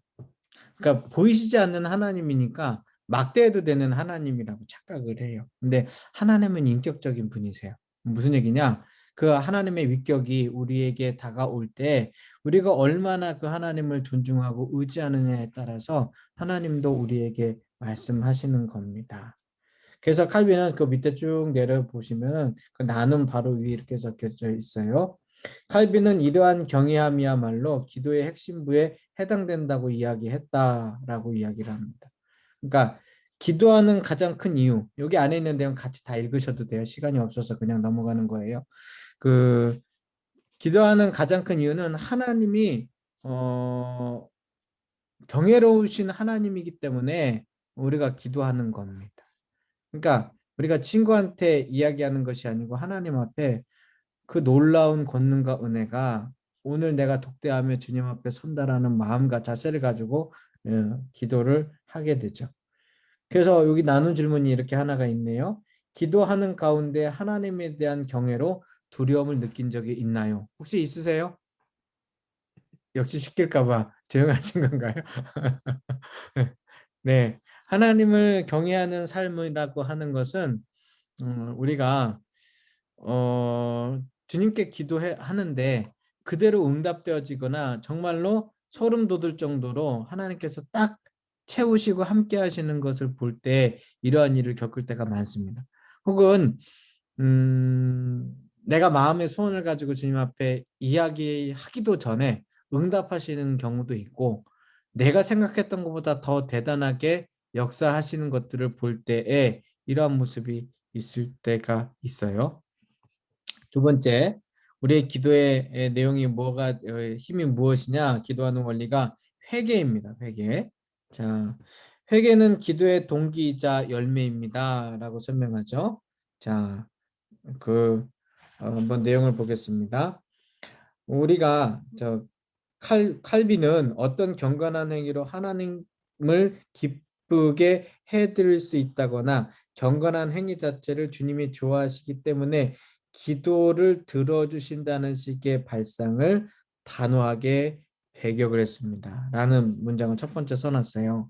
그러니까 보이시지 않는 하나님이니까 막대해도 되는 하나님이라고 착각을 해요. 근데 하나님은 인격적인 분이세요. 무슨 얘기냐? 그 하나님의 위격이 우리에게 다가올 때 우리가 얼마나 그 하나님을 존중하고 의지하느냐에 따라서 하나님도 우리에게 말씀하시는 겁니다. 그래서 칼빈은 그 밑에 쭉 내려보시면 그 나는 바로 위에 이렇게 적혀져 있어요. 칼빈은 이러한 경외함이야말로 기도의 핵심부에 해당된다고 이야기했다라고 이야기를 합니다. 그러니까 기도하는 가장 큰 이유, 여기 안에 있는 내용 같이 다 읽으셔도 돼요. 시간이 없어서 그냥 넘어가는 거예요. 그 기도하는 가장 큰 이유는 하나님이 경외로우신 하나님이기 때문에 우리가 기도하는 겁니다. 그러니까 우리가 친구한테 이야기하는 것이 아니고 하나님 앞에 그 놀라운 권능과 은혜가 오늘 내가 독대하며 주님 앞에 선다라는 마음과 자세를 가지고 기도를 하게 되죠. 그래서 여기 나눈 질문이 이렇게 하나가 있네요. 기도하는 가운데 하나님에 대한 경외로 두려움을 느낀 적이 있나요? 혹시 있으세요? 역시 시킬까 봐 조용하신 건가요? 네. 하나님을 경외하는 삶이라고 하는 것은 우리가 주님께 하는데 그대로 응답되어지거나 정말로 소름 돋을 정도로 하나님께서 딱 채우시고 함께 하시는 것을 볼 때 이러한 일을 겪을 때가 많습니다. 혹은 내가 마음의 소원을 가지고 주님 앞에 이야기하기도 전에 응답하시는 경우도 있고, 내가 생각했던 것보다 더 대단하게 역사하시는 것들을 볼 때에 이러한 모습이 있을 때가 있어요. 두 번째, 우리의 기도의 내용이 힘이 무엇이냐? 기도하는 원리가 회개입니다. 회개. 자, 회개는 기도의 동기이자 열매입니다라고 설명하죠. 자, 한번 내용을 보겠습니다. 우리가 칼빈은 어떤 경건한 행위로 하나님을 기쁘게 해드릴 수 있다거나 경건한 행위 자체를 주님이 좋아하시기 때문에 기도를 들어주신다는 식의 발상을 단호하게 배격을 했습니다. 라는 문장을 첫 번째 써놨어요.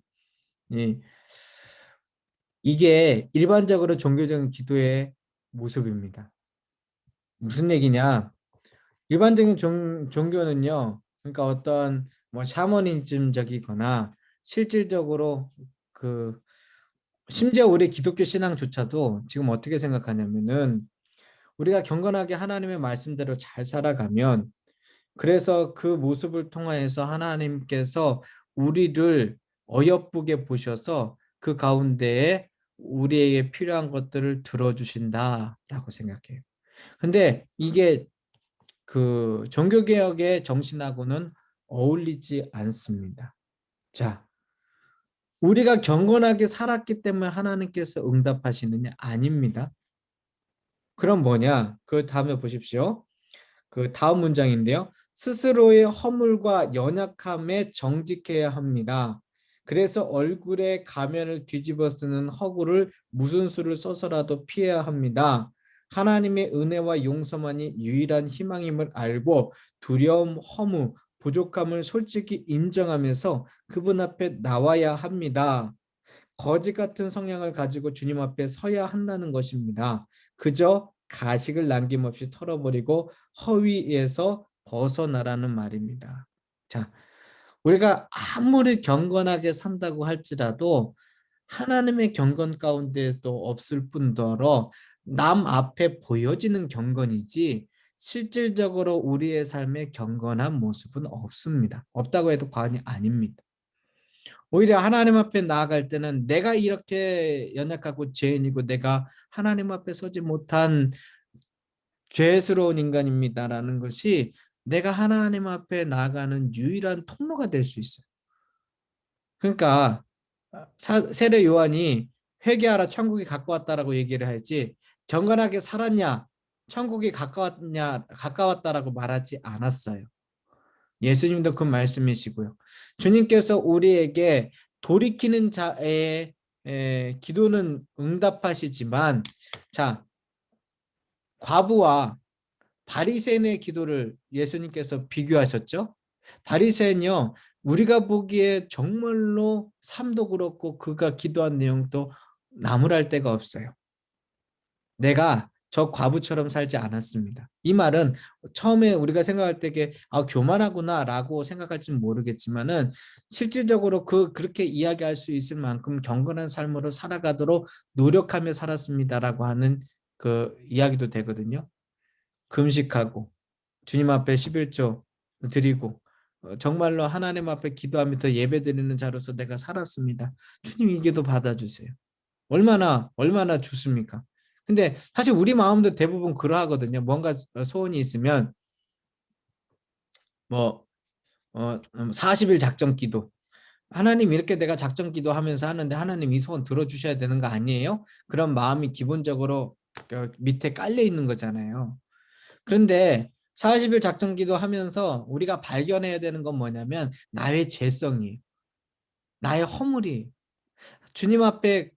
이게 일반적으로 종교적인 기도의 모습입니다. 무슨 얘기냐? 일반적인 종교는요, 그러니까 어떤 뭐 샤머니즘적이거나 실질적으로 심지어 우리 기독교 신앙조차도 지금 어떻게 생각하냐면은 우리가 경건하게 하나님의 말씀대로 잘 살아가면, 그래서 그 모습을 통하여서 하나님께서 우리를 어여쁘게 보셔서 그 가운데에 우리에게 필요한 것들을 들어주신다라고 생각해요. 근데 이게 종교개혁의 정신하고는 어울리지 않습니다. 자, 우리가 경건하게 살았기 때문에 하나님께서 응답하시느냐? 아닙니다. 그럼 뭐냐? 그 다음에 보십시오. 그 다음 문장인데요. 스스로의 허물과 연약함에 정직해야 합니다. 그래서 얼굴에 가면을 뒤집어 쓰는 허구를 무슨 수를 써서라도 피해야 합니다. 하나님의 은혜와 용서만이 유일한 희망임을 알고 두려움, 허무, 부족함을 솔직히 인정하면서 그분 앞에 나와야 합니다. 거지 같은 성향을 가지고 주님 앞에 서야 한다는 것입니다. 그저 가식을 남김없이 털어버리고 허위에서 벗어나라는 말입니다. 자, 우리가 아무리 경건하게 산다고 할지라도 하나님의 경건 가운데도 없을 뿐더러 남 앞에 보여지는 경건이지 실질적으로 우리의 삶에 경건한 모습은 없습니다. 없다고 해도 과언이 아닙니다. 오히려 하나님 앞에 나아갈 때는 내가 이렇게 연약하고 죄인이고 내가 하나님 앞에 서지 못한 죄스러운 인간입니다라는 것이 내가 하나님 앞에 나아가는 유일한 통로가 될 수 있어요. 그러니까 세례 요한이 회개하라 천국이 가까웠다라고 얘기를 하지, 경건하게 살았냐 천국이 가까웠다라고 말하지 않았어요. 예수님도 그 말씀이시고요. 주님께서 우리에게 돌이키는 자의 기도는 응답하시지만, 자, 과부와 바리새인의 기도를 예수님께서 비교하셨죠. 바리새인요, 우리가 보기에 정말로 삶도 그렇고 그가 기도한 내용도 나무랄 데가 없어요. 내가 저 과부처럼 살지 않았습니다. 이 말은 처음에 우리가 생각할 때게 교만하구나라고 생각할지는 모르겠지만은 실질적으로 그렇게 이야기할 수 있을 만큼 경건한 삶으로 살아가도록 노력하며 살았습니다라고 하는 그 이야기도 되거든요. 금식하고 주님 앞에 11조 드리고 정말로 하나님 앞에 기도하면서 예배드리는 자로서 내가 살았습니다. 주님 이게도 받아주세요. 얼마나 좋습니까? 근데 사실 우리 마음도 대부분 그러하거든요. 뭔가 소원이 있으면 40일 작정 기도. 하나님 이렇게 내가 작정 기도하면서 하는데 하나님 이 소원 들어주셔야 되는 거 아니에요? 그런 마음이 기본적으로 밑에 깔려 있는 거잖아요. 그런데 40일 작정 기도하면서 우리가 발견해야 되는 건 뭐냐면 나의 죄성이, 나의 허물이 주님 앞에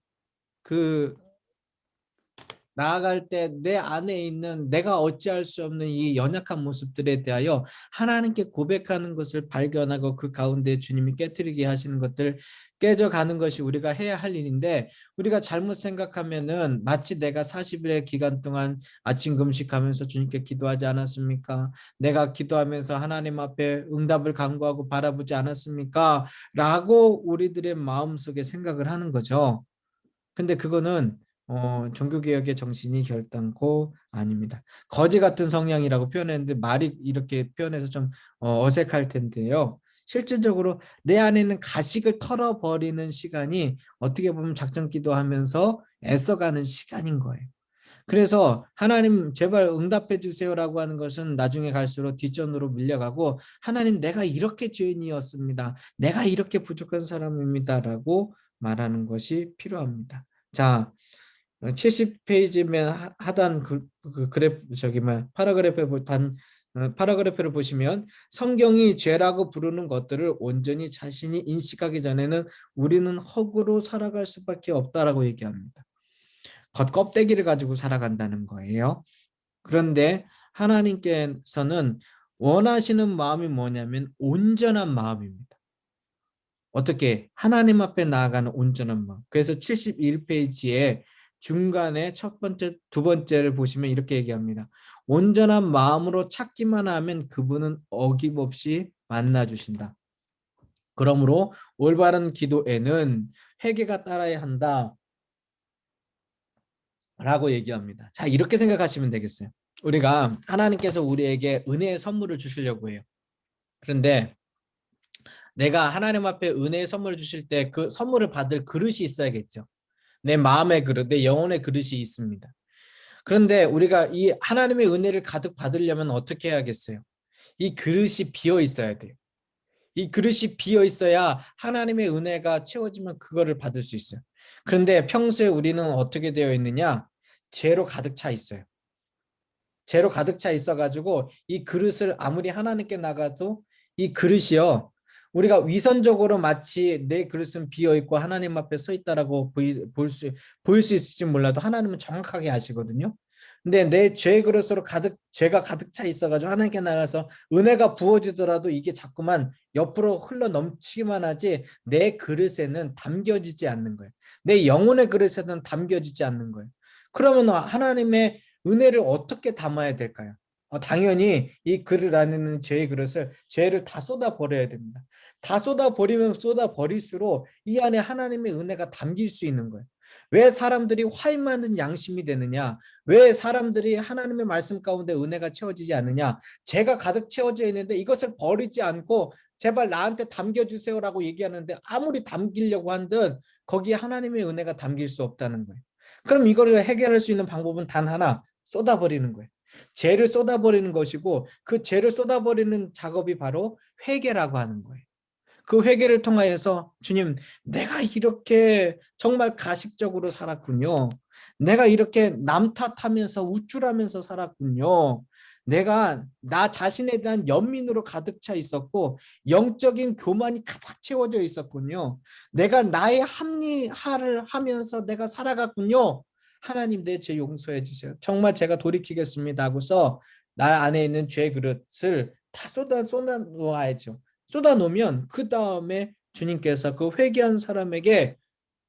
나아갈 때 내 안에 있는 내가 어찌할 수 없는 이 연약한 모습들에 대하여 하나님께 고백하는 것을 발견하고 그 가운데 주님이 깨트리게 하시는 것들 깨져가는 것이 우리가 해야 할 일인데, 우리가 잘못 생각하면은 마치 내가 40일의 기간 동안 아침 금식하면서 주님께 기도하지 않았습니까? 내가 기도하면서 하나님 앞에 응답을 간구하고 바라보지 않았습니까? 라고 우리들의 마음속에 생각을 하는 거죠. 근데 그거는 종교개혁의 정신이 결단코 아닙니다. 거지 같은 성향이라고 표현했는데 말이 이렇게 표현해서 좀 어색할 텐데요. 실질적으로 내 안에 있는 가식을 털어버리는 시간이 어떻게 보면 작전 기도하면서 애써가는 시간인 거예요. 그래서 하나님 제발 응답해 주세요라고 하는 것은 나중에 갈수록 뒷전으로 밀려가고, 하나님 내가 이렇게 죄인이었습니다. 내가 이렇게 부족한 사람입니다라고 말하는 것이 필요합니다. 자, 70페이지면 하단 그래프 파라그래프를 보시면 성경이 죄라고 부르는 것들을 온전히 자신이 인식하기 전에는 우리는 허구로 살아갈 수밖에 없다라고 얘기합니다. 겉껍데기를 가지고 살아간다는 거예요. 그런데 하나님께서는 원하시는 마음이 뭐냐면 온전한 마음입니다. 어떻게? 하나님 앞에 나아가는 온전한 마음. 그래서 71페이지에 중간에 첫 번째, 두 번째를 보시면 이렇게 얘기합니다. 온전한 마음으로 찾기만 하면 그분은 어김없이 만나주신다. 그러므로 올바른 기도에는 회개가 따라야 한다 라고 얘기합니다. 자, 이렇게 생각하시면 되겠어요. 우리가 하나님께서 우리에게 은혜의 선물을 주시려고 해요. 그런데 내가 하나님 앞에 은혜의 선물을 주실 때 그 선물을 받을 그릇이 있어야겠죠. 내 마음의 그릇, 내 영혼의 그릇이 있습니다. 그런데 우리가 이 하나님의 은혜를 가득 받으려면 어떻게 해야겠어요? 이 그릇이 비어 있어야 돼요. 이 그릇이 비어 있어야 하나님의 은혜가 채워지면 그거를 받을 수 있어요. 그런데 평소에 우리는 어떻게 되어 있느냐? 죄로 가득 차 있어요. 죄로 가득 차 있어가지고 이 그릇을 아무리 하나님께 나가도 이 그릇이요, 우리가 위선적으로 마치 내 그릇은 비어 있고 하나님 앞에 서 있다라고 보일 수 있을지 몰라도 하나님은 정확하게 아시거든요. 근데 내 죄 그릇으로 죄가 가득 차 있어가지고 하나님께 나가서 은혜가 부어지더라도 이게 자꾸만 옆으로 흘러 넘치기만 하지 내 그릇에는 담겨지지 않는 거예요. 내 영혼의 그릇에는 담겨지지 않는 거예요. 그러면 하나님의 은혜를 어떻게 담아야 될까요? 당연히 이 그릇 안에 있는 죄의 그릇을 죄를 다 쏟아 버려야 됩니다. 다 쏟아 버리면 쏟아 버릴수록 이 안에 하나님의 은혜가 담길 수 있는 거예요. 왜 사람들이 화인 많은 양심이 되느냐? 왜 사람들이 하나님의 말씀 가운데 은혜가 채워지지 않느냐? 죄가 가득 채워져 있는데 이것을 버리지 않고 제발 나한테 담겨주세요라고 얘기하는데 아무리 담기려고 한들 거기에 하나님의 은혜가 담길 수 없다는 거예요. 그럼 이거를 해결할 수 있는 방법은 단 하나, 쏟아버리는 거예요. 죄를 쏟아버리는 것이고 그 죄를 쏟아버리는 작업이 바로 회개라고 하는 거예요. 그 회개를 통하여서 주님, 내가 이렇게 정말 가식적으로 살았군요. 내가 이렇게 남 탓하면서 우쭐하면서 살았군요. 내가 나 자신에 대한 연민으로 가득 차 있었고 영적인 교만이 가득 채워져 있었군요. 내가 나의 합리화를 하면서 내가 살아갔군요. 하나님 내 죄 용서해 주세요. 정말 제가 돌이키겠습니다 하고서 나 안에 있는 죄 그릇을 다 쏟아놓아야죠. 쏟아놓으면 그 다음에 주님께서 그 회개한 사람에게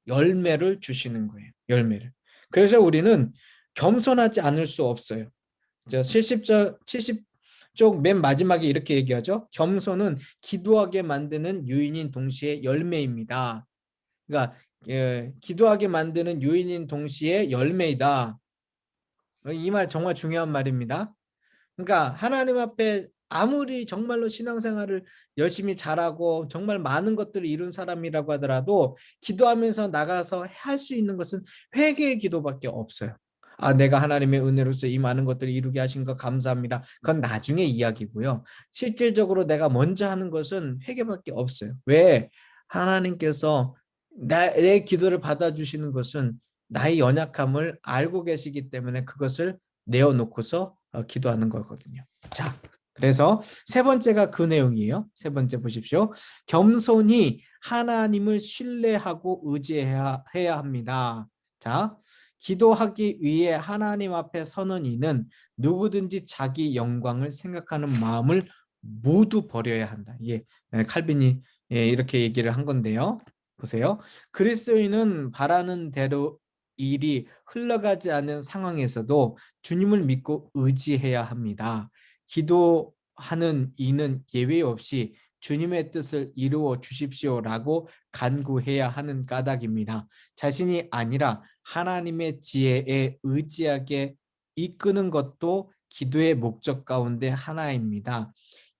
열매를 주시는 거예요. 열매를. 그래서 우리는 겸손하지 않을 수 없어요. 70쪽 맨 마지막에 이렇게 얘기하죠. 겸손은 기도하게 만드는 유인인 동시에 열매입니다. 그러니까 기도하게 만드는 유인인 동시에 열매이다. 이 말 정말 중요한 말입니다. 그러니까 하나님 앞에 아무리 정말로 신앙생활을 열심히 잘하고 정말 많은 것들을 이룬 사람이라고 하더라도 기도하면서 나가서 할 수 있는 것은 회개의 기도밖에 없어요. 내가 하나님의 은혜로서 이 많은 것들을 이루게 하신 것 감사합니다. 그건 나중에 이야기고요. 실질적으로 내가 먼저 하는 것은 회개밖에 없어요. 왜? 하나님께서 내 기도를 받아주시는 것은 나의 연약함을 알고 계시기 때문에 그것을 내어놓고서 기도하는 거거든요. 자, 그래서 세 번째가 그 내용이에요. 세 번째 보십시오. 겸손히 하나님을 신뢰하고 의지해야 합니다. 자, 기도하기 위해 하나님 앞에 서는 이는 누구든지 자기 영광을 생각하는 마음을 모두 버려야 한다. 이게 칼빈이 이렇게 얘기를 한 건데요. 보세요. 그리스도인은 바라는 대로 일이 흘러가지 않는 상황에서도 주님을 믿고 의지해야 합니다. 기도하는 이는 예외 없이 주님의 뜻을 이루어 주십시오라고 간구해야 하는 까닭입니다. 자신이 아니라 하나님의 지혜에 의지하게 이끄는 것도 기도의 목적 가운데 하나입니다.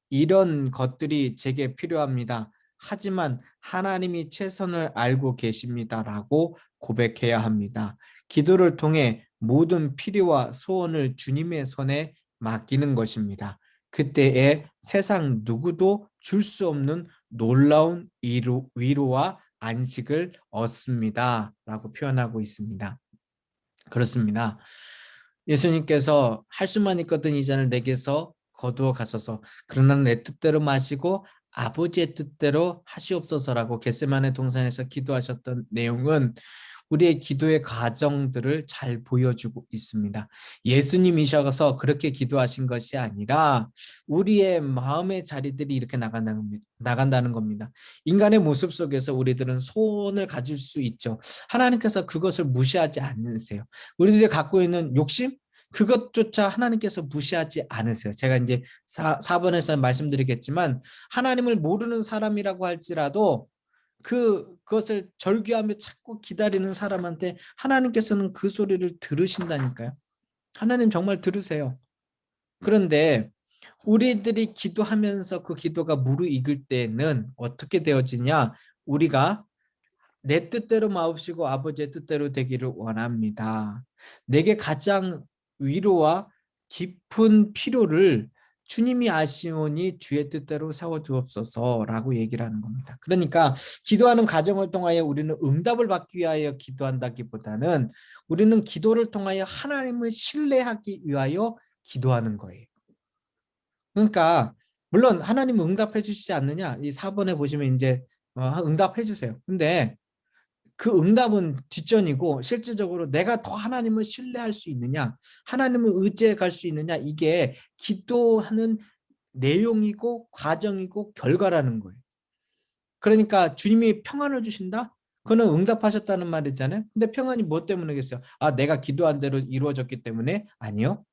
이런 것들이 제게 필요합니다. 하지만 하나님이 최선을 알고 계십니다라고 고백해야 합니다. 기도를 통해 모든 필요와 소원을 주님의 손에 맡기는 것입니다. 그때에 세상 누구도 줄 수 없는 놀라운 위로와 안식을 얻습니다. 라고 표현하고 있습니다. 그렇습니다. 예수님께서 할 수만 있거든 이 잔을 내게서 거두어 가소서. 그러나 내 뜻대로 마시고 아버지의 뜻대로 하시옵소서라고 겟세마네 동산에서 기도하셨던 내용은 우리의 기도의 과정들을 잘 보여주고 있습니다. 예수님이셔서 그렇게 기도하신 것이 아니라 우리의 마음의 자리들이 이렇게 나간다는 겁니다. 인간의 모습 속에서 우리들은 소원을 가질 수 있죠. 하나님께서 그것을 무시하지 않으세요. 우리들이 갖고 있는 욕심? 그것조차 하나님께서 무시하지 않으세요. 제가 이제 4번에서 말씀드리겠지만 하나님을 모르는 사람이라고 할지라도 그것을 절규하며 찾고 기다리는 사람한테 하나님께서는 그 소리를 들으신다니까요. 하나님 정말 들으세요. 그런데 우리들이 기도하면서 그 기도가 무르익을 때는 어떻게 되어지냐? 우리가 내 뜻대로 마옵시고 아버지의 뜻대로 되기를 원합니다. 내게 가장 위로와 깊은 필요를 주님이 아시오니 주의 뜻대로 세워주옵소서라고 얘기를 하는 겁니다. 그러니까 기도하는 과정을 통하여 우리는 응답을 받기 위하여 기도한다기보다는 우리는 기도를 통하여 하나님을 신뢰하기 위하여 기도하는 거예요. 그러니까 물론 하나님은 응답해 주시지 않느냐? 이 4번에 보시면 이제 응답해 주세요. 근데 그 응답은 뒷전이고 실질적으로 내가 더 하나님을 신뢰할 수 있느냐, 하나님을 의지해 갈 수 있느냐, 이게 기도하는 내용이고 과정이고 결과라는 거예요. 그러니까 주님이 평안을 주신다? 그거는 응답하셨다는 말이잖아요. 근데 평안이 뭐 때문이겠어요? 아, 내가 기도한 대로 이루어졌기 때문에? 아니요.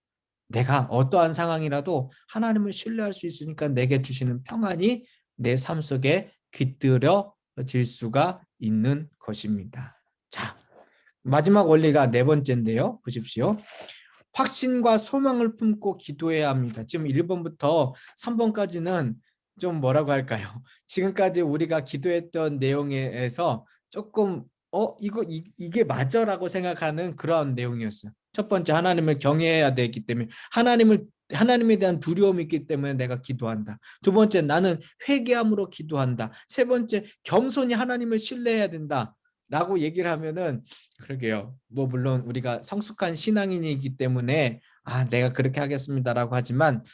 내가 어떠한 상황이라도 하나님을 신뢰할 수 있으니까 내게 주시는 평안이 내 삶 속에 깃들여질 수가 있는 것입니다. 자, 마지막 원리가 네 번째인데요. 보십시오. 확신과 소망을 품고 기도해야 합니다. 지금 1번부터 3번까지는 좀 뭐라고 할까요? 지금까지 우리가 기도했던 내용에서 조금 이게 맞아라고 생각하는 그런 내용이었어요. 첫 번째, 하나님을 경외해야 되기 때문에 하나님에 대한 두려움이 있기 때문에 내가 기도한다. 두 번째, 나는 회개함으로 기도한다. 세 번째, 겸손히 하나님을 신뢰해야 된다. 라고 얘기를 하면은 그러게요. 뭐 물론 우리가 성숙한 신앙인이기 때문에 내가 그렇게 하겠습니다라고 하지만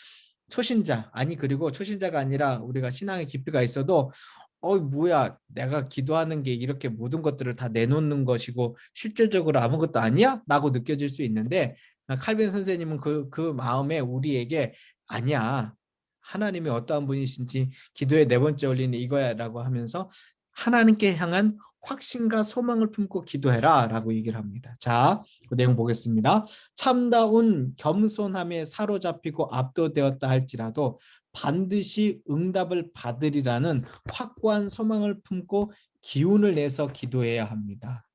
그리고 초신자가 아니라 우리가 신앙의 깊이가 있어도 뭐야, 내가 기도하는 게 이렇게 모든 것들을 다 내놓는 것이고 실질적으로 아무것도 아니야? 라고 느껴질 수 있는데 칼빈 선생님은 그 마음에 우리에게 아니야, 하나님이 어떠한 분이신지 기도의 네 번째 원리는 이거야 라고 하면서 하나님께 향한 확신과 소망을 품고 기도해라 라고 얘기를 합니다. 자, 그 내용 보겠습니다. 참다운 겸손함에 사로잡히고 압도되었다 할지라도 반드시 응답을 받으리라는 확고한 소망을 품고 기운을 내서 기도해야 합니다.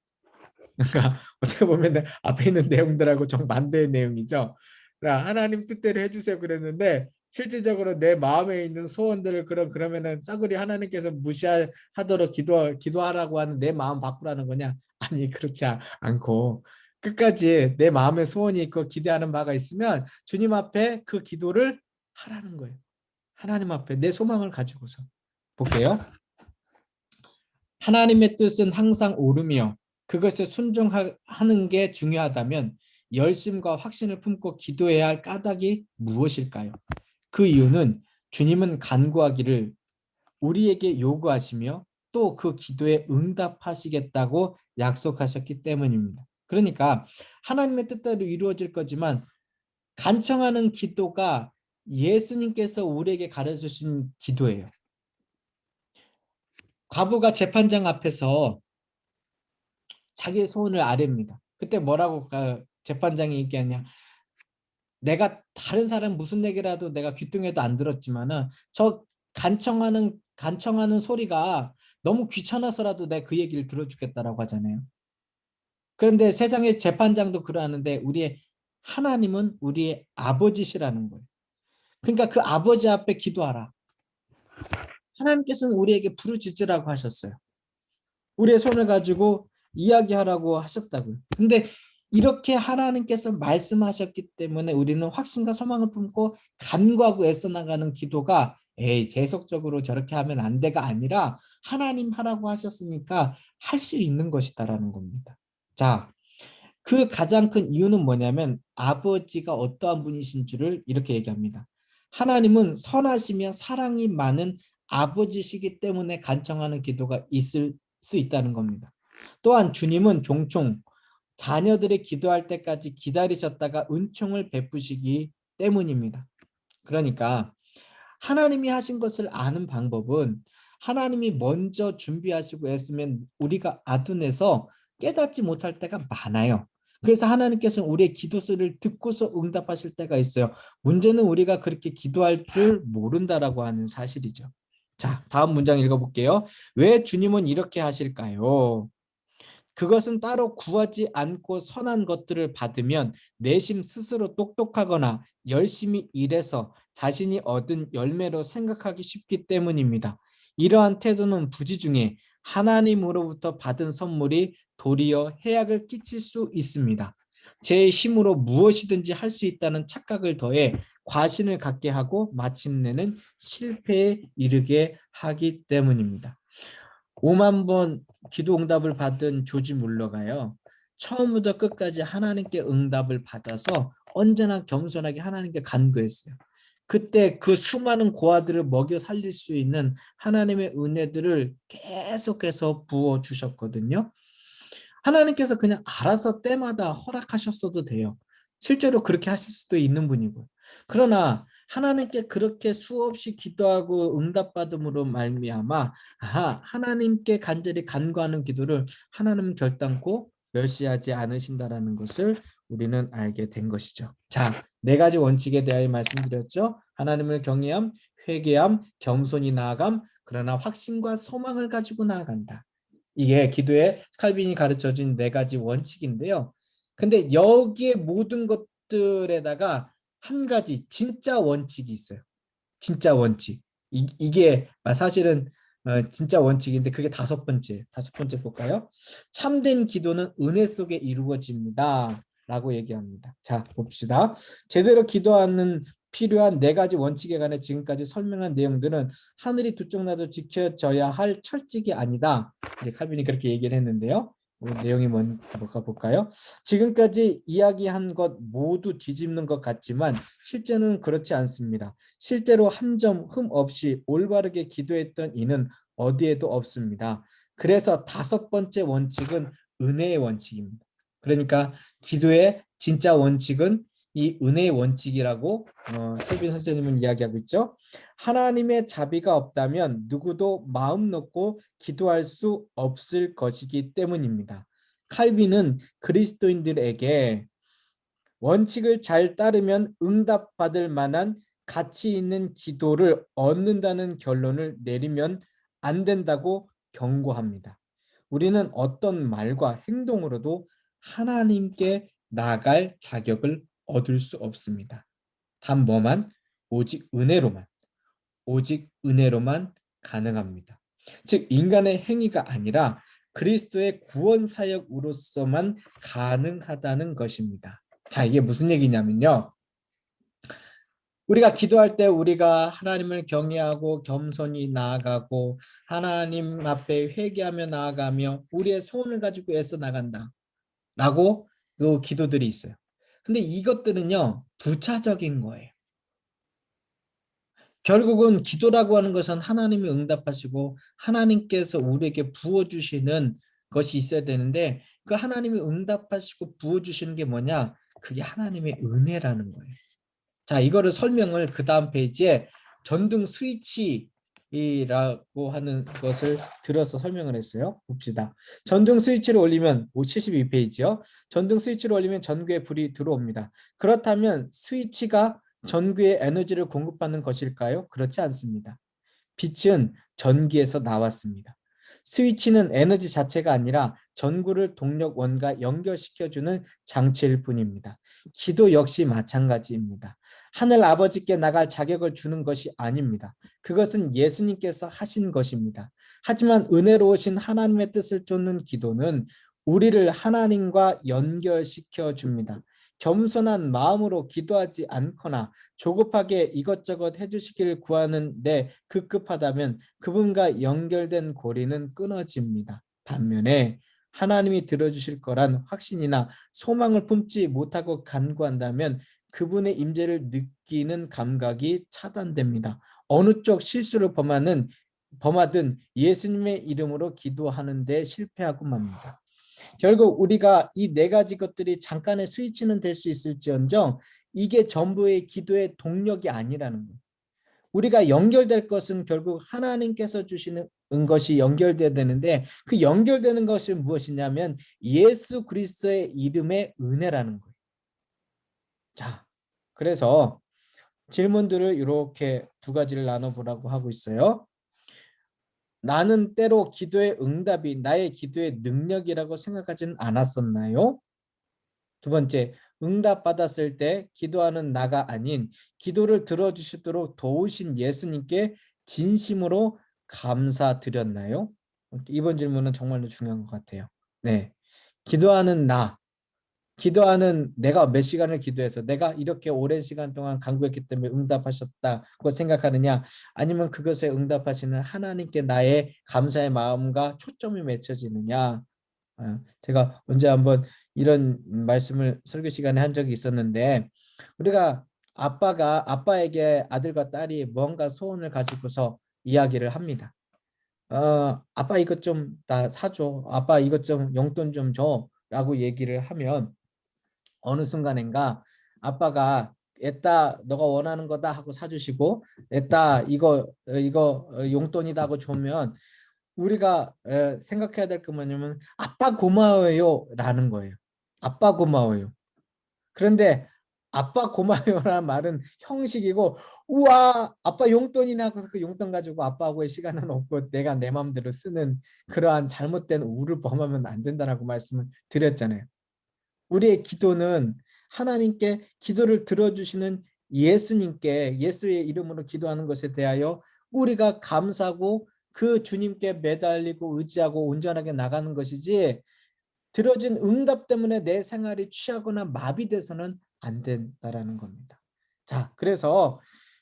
그러니까 어떻게 보면 앞에 있는 내용들하고 정반대의 내용이죠. 하나님 뜻대로 해주세요 그랬는데 실질적으로 내 마음에 있는 소원들을 그러면은 싸그리 하나님께서 무시하도록 기도하라고 하는 내 마음 바꾸라는 거냐? 아니, 그렇지 않고 끝까지 내 마음에 소원이 있고 기대하는 바가 있으면 주님 앞에 그 기도를 하라는 거예요. 하나님 앞에 내 소망을 가지고서 볼게요. 하나님의 뜻은 항상 옳으며 그것에 순종하는 게 중요하다면 열심과 확신을 품고 기도해야 할 까닭이 무엇일까요? 그 이유는 주님은 간구하기를 우리에게 요구하시며 또 그 기도에 응답하시겠다고 약속하셨기 때문입니다. 그러니까 하나님의 뜻대로 이루어질 거지만 간청하는 기도가 예수님께서 우리에게 가르쳐 주신 기도예요. 과부가 재판장 앞에서 자기의 소원을 아뢰입니다. 그때 뭐라고 재판장이 얘기하냐? 내가 다른 사람 무슨 얘기라도 내가 귀뚱해도 안 들었지만은 저 간청하는 소리가 너무 귀찮아서라도 내가 그 얘기를 들어주겠다라고 하잖아요. 그런데 세상의 재판장도 그러하는데 우리의 하나님은 우리의 아버지시라는 거예요. 그러니까 그 아버지 앞에 기도하라. 하나님께서는 우리에게 부르짖으라고 하셨어요. 우리의 손을 가지고 이야기하라고 하셨다고요. 근데 이렇게 하나님께서 말씀하셨기 때문에 우리는 확신과 소망을 품고 간구하고 애써 나가는 기도가 세속적으로 저렇게 하면 안 돼가 아니라 하나님 하라고 하셨으니까 할 수 있는 것이다라는 겁니다. 자, 그 가장 큰 이유는 뭐냐면 아버지가 어떠한 분이신 줄을 이렇게 얘기합니다. 하나님은 선하시며 사랑이 많은 아버지시기 때문에 간청하는 기도가 있을 수 있다는 겁니다. 또한 주님은 종종 자녀들이 기도할 때까지 기다리셨다가 은총을 베푸시기 때문입니다. 그러니까 하나님이 하신 것을 아는 방법은 하나님이 먼저 준비하시고 했으면 우리가 아둔해서 깨닫지 못할 때가 많아요. 그래서 하나님께서는 우리의 기도 소리를 듣고서 응답하실 때가 있어요. 문제는 우리가 그렇게 기도할 줄 모른다라고 하는 사실이죠. 자, 다음 문장 읽어볼게요. 왜 주님은 이렇게 하실까요? 그것은 따로 구하지 않고 선한 것들을 받으면 내심 스스로 똑똑하거나 열심히 일해서 자신이 얻은 열매로 생각하기 쉽기 때문입니다. 이러한 태도는 부지중에 하나님으로부터 받은 선물이 도리어 해악을 끼칠 수 있습니다. 제 힘으로 무엇이든지 할 수 있다는 착각을 더해 과신을 갖게 하고 마침내는 실패에 이르게 하기 때문입니다. 5만 번 기도 응답을 받은 조지 물러가요. 처음부터 끝까지 하나님께 응답을 받아서 언제나 겸손하게 하나님께 간구했어요. 그때 그 수많은 고아들을 먹여 살릴 수 있는 하나님의 은혜들을 계속해서 부어 주셨거든요. 하나님께서 그냥 알아서 때마다 허락하셨어도 돼요. 실제로 그렇게 하실 수도 있는 분이고. 그러나 하나님께 그렇게 수없이 기도하고 응답받음으로 말미암아 하나님께 간절히 간구하는 기도를 하나님은 결단코 멸시하지 않으신다라는 것을 우리는 알게 된 것이죠. 자, 4가지 원칙에 대하여 말씀드렸죠. 하나님을 경외함, 회개함, 겸손히 나아감, 그러나 확신과 소망을 가지고 나아간다. 이게 기도에 칼빈이 가르쳐준 4가지 원칙인데요. 근데 여기에 모든 것들에다가 한 가지 진짜 원칙이 있어요. 진짜 원칙. 이게 사실은 진짜 원칙인데 그게 5번째. 5번째 볼까요? 참된 기도는 은혜 속에 이루어집니다. 라고 얘기합니다. 자, 봅시다. 제대로 기도하는 필요한 4가지 원칙에 관해 지금까지 설명한 내용들은 하늘이 두 쪽 나도 지켜져야 할 철칙이 아니다. 이제 칼빈이 그렇게 얘기를 했는데요. 내용이 뭔가 볼까요? 지금까지 이야기한 것 모두 뒤집는 것 같지만 실제는 그렇지 않습니다. 실제로 한 점 흠 없이 올바르게 기도했던 이는 어디에도 없습니다. 그래서 5번째 원칙은 은혜의 원칙입니다. 그러니까 기도의 진짜 원칙은 이 은혜의 원칙이라고 켈빈 선생님은 이야기하고 있죠. 하나님의 자비가 없다면 누구도 마음 놓고 기도할 수 없을 것이기 때문입니다. 칼빈은 그리스도인들에게 원칙을 잘 따르면 응답받을 만한 가치 있는 기도를 얻는다는 결론을 내리면 안 된다고 경고합니다. 우리는 어떤 말과 행동으로도 하나님께 나아갈 자격을 얻을 수 없습니다. 단 뭐만? 오직 은혜로만 가능합니다. 즉 인간의 행위가 아니라 그리스도의 구원 사역으로서만 가능하다는 것입니다. 자, 이게 무슨 얘기냐면요. 우리가 기도할 때 우리가 하나님을 경외하고 겸손히 나아가고 하나님 앞에 회개하며 나아가며 우리의 소원을 가지고 애써 나간다 라고 그 기도들이 있어요. 근데 이것들은요 부차적인 거예요. 결국은 기도라고 하는 것은 하나님이 응답하시고 하나님께서 우리에게 부어주시는 것이 있어야 되는데 그 하나님이 응답하시고 부어주시는 게 뭐냐? 그게 하나님의 은혜라는 거예요. 자, 이거를 설명을 그 다음 페이지에 전등 스위치라고 하는 것을 들어서 설명을 했어요. 봅시다. 전등 스위치를 올리면 72페이지요. 전등 스위치를 올리면 전구에 불이 들어옵니다. 그렇다면 스위치가 전구에 에너지를 공급하는 것일까요? 그렇지 않습니다. 빛은 전기에서 나왔습니다. 스위치는 에너지 자체가 아니라 전구를 동력원과 연결시켜주는 장치일 뿐입니다. 기도 역시 마찬가지입니다. 하늘 아버지께 나갈 자격을 주는 것이 아닙니다. 그것은 예수님께서 하신 것입니다. 하지만 은혜로우신 하나님의 뜻을 쫓는 기도는 우리를 하나님과 연결시켜 줍니다. 겸손한 마음으로 기도하지 않거나 조급하게 이것저것 해주시기를 구하는데 급급하다면 그분과 연결된 고리는 끊어집니다. 반면에 하나님이 들어주실 거란 확신이나 소망을 품지 못하고 간구한다면 그분의 임재를 느끼는 감각이 차단됩니다. 어느 쪽 실수를 범하든 예수님의 이름으로 기도하는 데 실패하고 맙니다. 결국 우리가 이 네 가지 것들이 잠깐의 스위치는 될 수 있을지언정 이게 전부의 기도의 동력이 아니라는 거예요. 우리가 연결될 것은 결국 하나님께서 주시는 것이 연결돼야 되는데 그 연결되는 것이 무엇이냐면 예수 그리스도의 이름의 은혜라는 거예요. 자, 그래서 질문들을 이렇게 두 가지를 나눠보라고 하고 있어요. 나는 때로 기도의 응답이 나의 기도의 능력이라고 생각하지는 않았었나요? 두 번째, 응답받았을 때 기도하는 나가 아닌 기도를 들어주시도록 도우신 예수님께 진심으로 감사드렸나요? 이번 질문은 정말로 중요한 것 같아요. 네, 기도하는 기도하는 내가 몇 시간을 기도해서 내가 이렇게 오랜 시간 동안 간구했기 때문에 응답하셨다고 생각하느냐, 아니면 그것에 응답하시는 하나님께 나의 감사의 마음과 초점이 맺혀지느냐. 제가 언제 한번 이런 말씀을 설교 시간에 한 적이 있었는데, 우리가 아빠에게 아들과 딸이 뭔가 소원을 가지고서 이야기를 합니다. 아빠 이것 좀 나 사줘, 아빠 이것 좀 용돈 좀 줘 라고 얘기를 하면 어느 순간인가 아빠가 애따 너가 원하는 거다 하고 사주시고 애따 이거 용돈이다 하고 주면 우리가 생각해야 될 게 뭐냐면 아빠 고마워요 라는 거예요. 아빠 고마워요. 그런데 아빠 고마워요라는 말은 형식이고, 우와 아빠 용돈이나 하고서 그 용돈 가지고 아빠하고의 시간은 없고 내가 내 마음대로 쓰는 그러한 잘못된 우를 범하면 안 된다라고 말씀을 드렸잖아요. 우리의 기도는 하나님께 기도를 들어주시는 예수님께 예수의 이름으로 기도하는 것에 대하여 우리가 감사하고 그 주님께 매달리고 의지하고 온전하게 나가는 것이지, 들어진 응답 때문에 내 생활이 취하거나 마비돼서는 안 된다라는 겁니다. 자, 그래서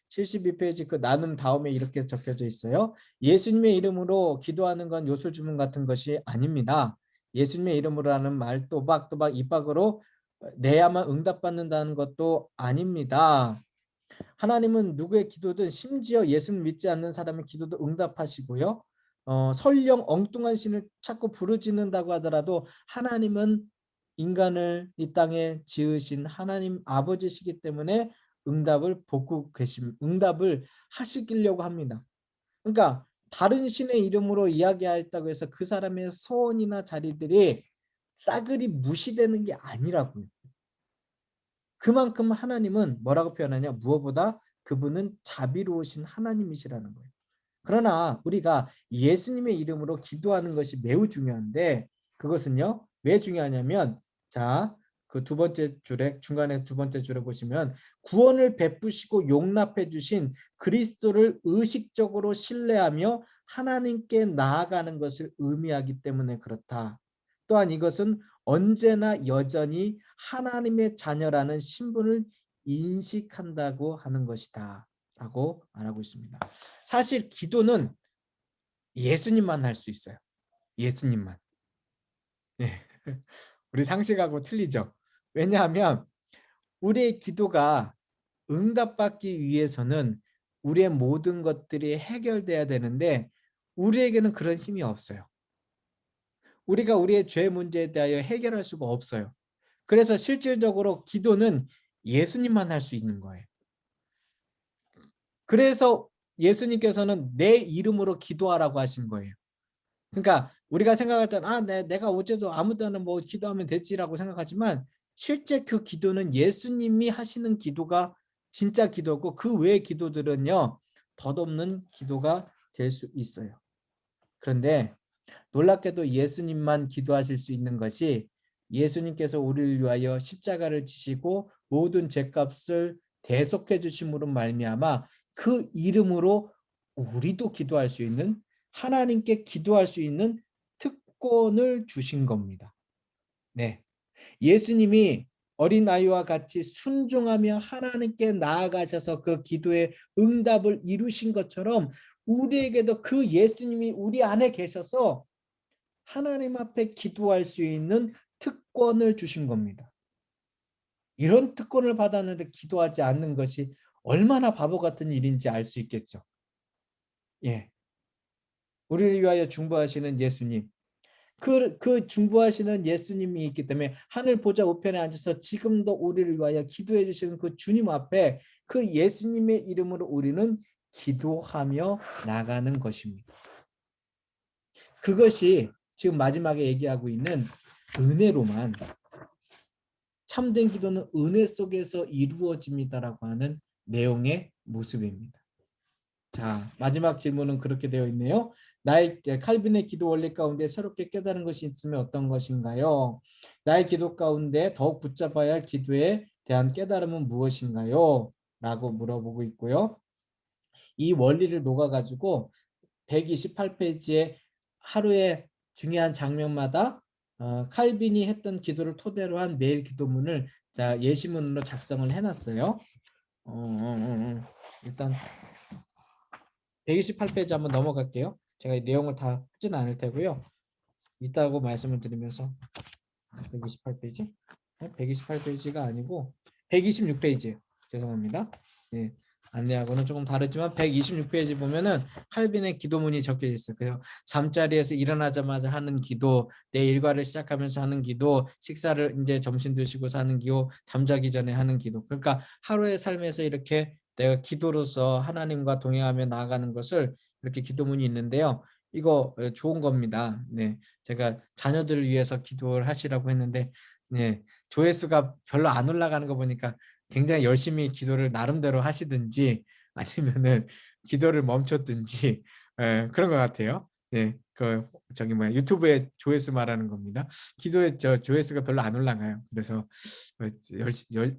72페이지 그 나눔 다음에 이렇게 적혀져 있어요. 예수님의 이름으로 기도하는 건 요술 주문 같은 것이 아닙니다. 예수님의 이름으로 하는 말 또박또박 입 밖으로 내야만 응답받는다는 것도 아닙니다. 하나님은 누구의 기도든 심지어 예수를 믿지 않는 사람의 기도도 응답하시고요. 설령 엉뚱한 신을 찾고 부르짖는다고 하더라도 하나님은 인간을 이 땅에 지으신 하나님 아버지시기 때문에 응답을 하시려고 합니다. 그러니까 다른 신의 이름으로 이야기하였다고 해서 그 사람의 소원이나 자리들이 싸그리 무시되는 게 아니라고요. 그만큼 하나님은 뭐라고 표현하냐? 무엇보다 그분은 자비로우신 하나님이시라는 거예요. 그러나 우리가 예수님의 이름으로 기도하는 것이 매우 중요한데, 그것은요 왜 중요하냐면, 자, 그 두 번째 줄에 중간에 두 번째 줄에 보시면 구원을 베푸시고 용납해 주신 그리스도를 의식적으로 신뢰하며 하나님께 나아가는 것을 의미하기 때문에 그렇다. 또한 이것은 언제나 여전히 하나님의 자녀라는 신분을 인식한다고 하는 것이다 라고 말하고 있습니다. 사실 기도는 예수님만 할 수 있어요. 예수님만. 네. 우리 상식하고 틀리죠. 왜냐하면 우리의 기도가 응답받기 위해서는 우리의 모든 것들이 해결돼야 되는데 우리에게는 그런 힘이 없어요. 우리가 우리의 죄 문제에 대하여 해결할 수가 없어요. 그래서 실질적으로 기도는 예수님만 할 수 있는 거예요. 그래서 예수님께서는 내 이름으로 기도하라고 하신 거예요. 그러니까 우리가 생각할 때는 내가 어째도 아무 때나 뭐 기도하면 되지라고 생각하지만 실제 그 기도는 예수님이 하시는 기도가 진짜 기도고 그 외의 기도들은요 덧없는 기도가 될 수 있어요. 그런데 놀랍게도 예수님만 기도하실 수 있는 것이 예수님께서 우리를 위하여 십자가를 지시고 모든 죄값을 대속해 주심으로 말미암아 그 이름으로 우리도 기도할 수 있는 하나님께 기도할 수 있는 특권을 주신 겁니다. 네. 예수님이 어린아이와 같이 순종하며 하나님께 나아가셔서 그 기도의 응답을 이루신 것처럼 우리에게도 그 예수님이 우리 안에 계셔서 하나님 앞에 기도할 수 있는 특권을 주신 겁니다. 이런 특권을 받았는데 기도하지 않는 것이 얼마나 바보 같은 일인지 알 수 있겠죠. 예. 우리를 위하여 중보하시는 예수님. 그 중보하시는 예수님이 있기 때문에 하늘 보좌 우편에 앉아서 지금도 우리를 위하여 기도해 주시는 그 주님 앞에 그 예수님의 이름으로 우리는 기도하며 나가는 것입니다. 그것이 지금 마지막에 얘기하고 있는 은혜로만 참된 기도는 은혜 속에서 이루어집니다라고 하는 내용의 모습입니다. 자, 마지막 질문은 그렇게 되어 있네요. 나의 칼빈의 기도 원리 가운데 새롭게 깨달은 것이 있으면 어떤 것인가요? 나의 기도 가운데 더욱 붙잡아야 할 기도에 대한 깨달음은 무엇인가요? 라고 물어보고 있고요. 이 원리를 녹아가지고 128페이지에 하루의 중요한 장면마다 칼빈이 했던 기도를 토대로 한 매일 기도문을 자, 예시문으로 작성을 해놨어요. 일단 128페이지 한번 넘어갈게요. 제가 이 내용을 다 하지는 않을 테고요. 있다고 말씀을 드리면서 128페이지? 128페이지가 아니고 126페이지 죄송합니다. 네, 안내하고는 조금 다르지만 126페이지 보면은 칼빈의 기도문이 적혀 있어요. 그래서 잠자리에서 일어나자마자 하는 기도, 내 일과를 시작하면서 하는 기도, 식사를 이제 점심 드시고서 하는 기도, 잠자기 전에 하는 기도. 그러니까 하루의 삶에서 이렇게 내가 기도로서 하나님과 동행하며 나아가는 것을 이렇게 기도문이 있는데요. 이거 좋은 겁니다. 네, 제가 자녀들을 위해서 기도를 하시라고 했는데 네, 조회수가 별로 안 올라가는 거 보니까 굉장히 열심히 기도를 나름대로 하시든지 아니면은 기도를 멈췄든지 그런 것 같아요. 네, 그 저기 뭐야 유튜브에 조회수 말하는 겁니다. 기도에 저 조회수가 별로 안 올라가요. 그래서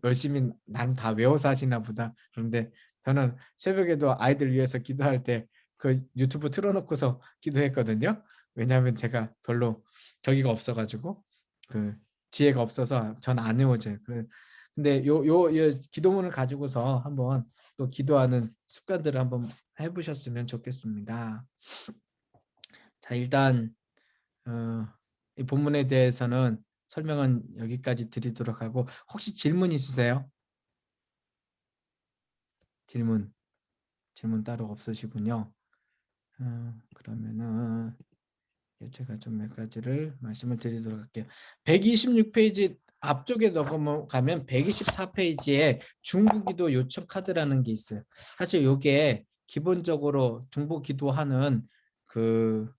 열심히 나름 다 외워서 하시나 보다. 그런데 저는 새벽에도 아이들 위해서 기도할 때 그 유튜브 틀어놓고서 기도했거든요. 왜냐하면 제가 별로 저기가 없어가지고 그 지혜가 없어서 전 안 외워져요. 근데 요 기도문을 가지고서 한번 또 기도하는 습관들을 한번 해보셨으면 좋겠습니다. 자, 일단 이 본문에 대해서는 설명은 여기까지 드리도록 하고 혹시 질문 있으세요? 질문 따로 없으시군요. 그러면은 제가 좀 몇 가지를 말씀을 드리도록 할게요. 126페이지 앞쪽에 넘어가면 124페이지에 중보기도 요청 카드라는 게 있어요. 사실 이게 기본적으로 중보기도하는 그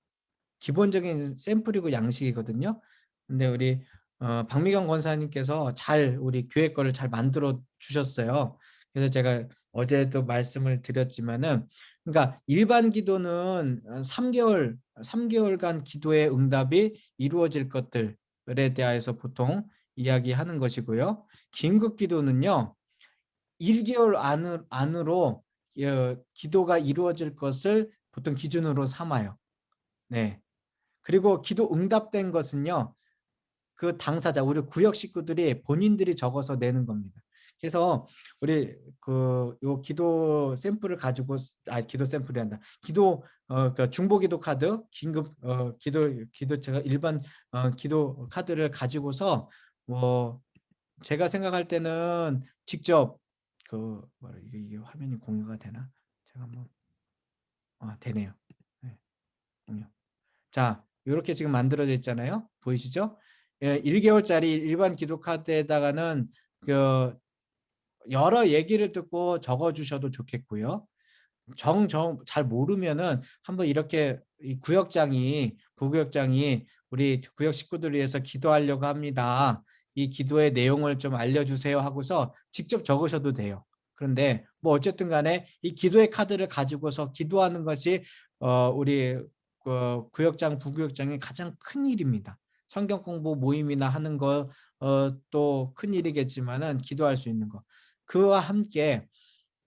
기본적인 샘플이고 양식이거든요. 근데 우리 박미경 권사님께서 잘 우리 교회 거를 잘 만들어 주셨어요. 그래서 제가 어제도 말씀을 드렸지만은 그러니까 일반 기도는 3개월간 기도의 응답이 이루어질 것들에 대해서 보통 이야기하는 것이고요. 긴급 기도는요. 1개월 안으로 기도가 이루어질 것을 보통 기준으로 삼아요. 네. 그리고 기도 응답된 것은요. 그 당사자 우리 구역 식구들이 본인들이 적어서 내는 겁니다. 그래서 우리 요 기도 샘플을 가지고 기도 샘플이 한다. 기도 그 중보기도 카드 긴급 기도 제가 일반 기도 카드를 가지고서 뭐 제가 생각할 때는 직접 이게 화면이 공유가 되나? 제가 한번 되네요. 네, 공유. 자, 이렇게 지금 만들어져 있잖아요. 보이시죠? 1개월짜리 일반 기도 카드에다가는 그 여러 얘기를 듣고 적어 주셔도 좋겠고요. 잘 모르면은 한번 이렇게 이 부구역장이 우리 구역 식구들 위해서 기도하려고 합니다. 이 기도의 내용을 좀 알려주세요 하고서 직접 적으셔도 돼요. 그런데 뭐 어쨌든 간에 이 기도의 카드를 가지고서 기도하는 것이 우리 구역장, 부구역장의 가장 큰 일입니다. 성경 공부 모임이나 하는 거 또 큰 일이겠지만은 기도할 수 있는 거. 그와 함께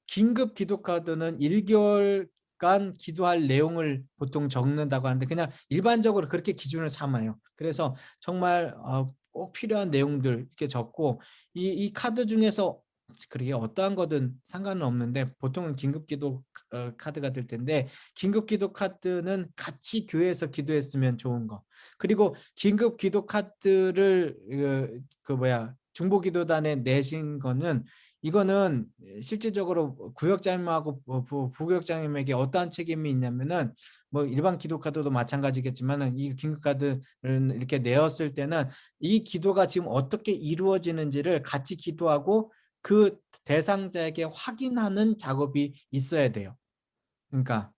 긴급 기도 카드는 1개월간 기도할 내용을 보통 적는다고 하는데 그냥 일반적으로 그렇게 기준을 삼아요. 그래서 정말 꼭 필요한 내용들 이렇게 적고 이 카드 중에서 그게 어떠한 거든 상관은 없는데 보통은 긴급 기도 카드가 될 텐데 긴급 기도 카드는 같이 교회에서 기도했으면 좋은 거. 그리고 긴급 기도 카드를 중보 기도단에 내신 거는 이거는 실질적으로 구역장님하고 부구역장님에게 어떠한 책임이 있냐면은 뭐 일반 기도 카드도 마찬가지겠지만은 이 긴급 카드를 이렇게 내었을 때는 이 기도가 지금 어떻게 이루어지는지를 같이 기도하고 그 대상자에게 확인하는 작업이 있어야 돼요. 그러니까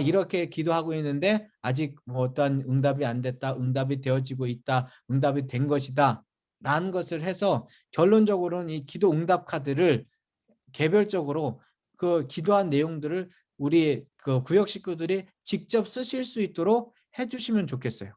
이렇게 기도하고 있는데 아직 뭐 어떠한 응답이 안 됐다, 응답이 되어지고 있다, 응답이 된 것이다 라는 것을 해서 결론적으로는 이 기도 응답 카드를 개별적으로 그 기도한 내용들을 우리 그 구역 식구들이 직접 쓰실 수 있도록 해주시면 좋겠어요.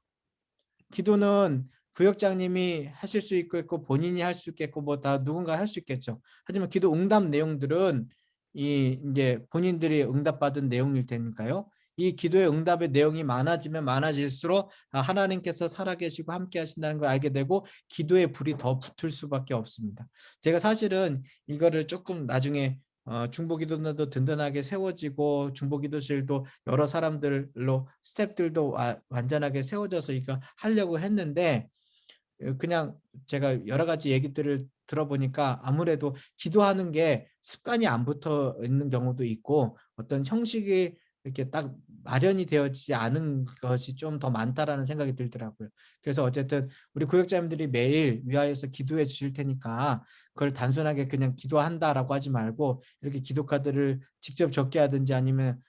기도는 구역장님이 하실 수 있고 본인이 할 수 있겠고 뭐 다 누군가 할 수 있겠죠. 하지만 기도 응답 내용들은 이제 본인들이 응답받은 내용일 테니까요. 이 기도의 응답의 내용이 많아지면 많아질수록 하나님께서 살아계시고 함께 하신다는 걸 알게 되고 기도의 불이 더 붙을 수밖에 없습니다. 제가 사실은 이거를 조금 나중에 중보기도단도 든든하게 세워지고 중보기도실도 여러 사람들로 스태프들도 완전하게 세워져서 이거 하려고 했는데 그냥 제가 여러 가지 얘기들을 들어보니까 아무래도 기도하는 게 습관이 안 붙어 있는 경우도 있고 어떤 형식이 이렇게 딱 마련이 되어지지 않은 것이 좀 더 많다라는 생각이 들더라고요. 그래서 어쨌든 우리 구역자님들이 매일 위하여서 기도해 주실 테니까 그걸 단순하게 그냥 기도한다라고 하지 말고 이렇게 기도 카드를 직접 적게 하든지 아니면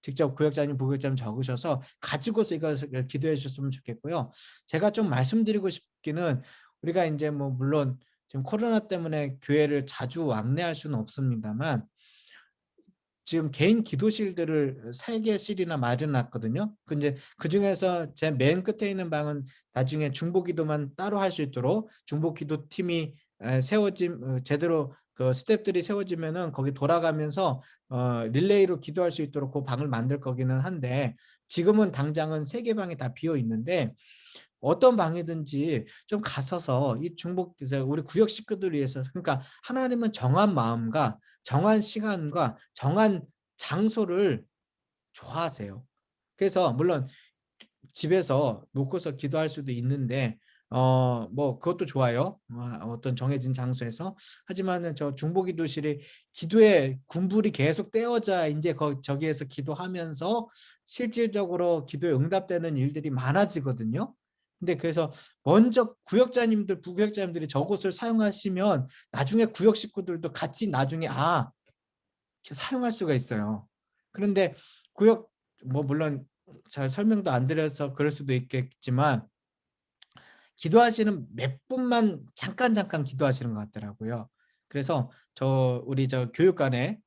직접 구역자님, 부구역자님 적으셔서 가지고서 이것을 기도해 주셨으면 좋겠고요. 제가 좀 말씀드리고 싶기는 우리가 이제 뭐 물론 지금 코로나 때문에 교회를 자주 왕래할 수는 없습니다만 지금 개인 기도실들을 3개씩이나 마련놨거든요. 근데 그중에서 제 맨 끝에 있는 방은 나중에 중보기도만 따로 할 수 있도록 중보기도 팀이 제대로 그 스태프들이 세워지면은 거기 돌아가면서 릴레이로 기도할 수 있도록 그 방을 만들 거기는 한데 지금은 당장은 3개 방이 다 비어 있는데 어떤 방이든지 좀 가서서 이 우리 구역 식구들 위해서 그러니까 하나님은 정한 마음과 정한 시간과 정한 장소를 좋아하세요. 그래서 물론 집에서 놓고서 기도할 수도 있는데 뭐 그것도 좋아요. 어떤 정해진 장소에서. 하지만은 저 중보기도실이 기도의 군불이 계속 떼어져 이제 저기에서 기도하면서 실질적으로 기도에 응답되는 일들이 많아지거든요. 근데 그래서 먼저 구역자님들, 부구역자님들이 저곳을 사용하시면 나중에 구역 식구들도 같이 나중에 사용할 수가 있어요. 그런데 구역 뭐 물론 잘 설명도 안 드려서 그럴 수도 있겠지만 기도하시는 몇 분만 잠깐 기도하시는 것 같더라고요. 그래서 우리 교육관에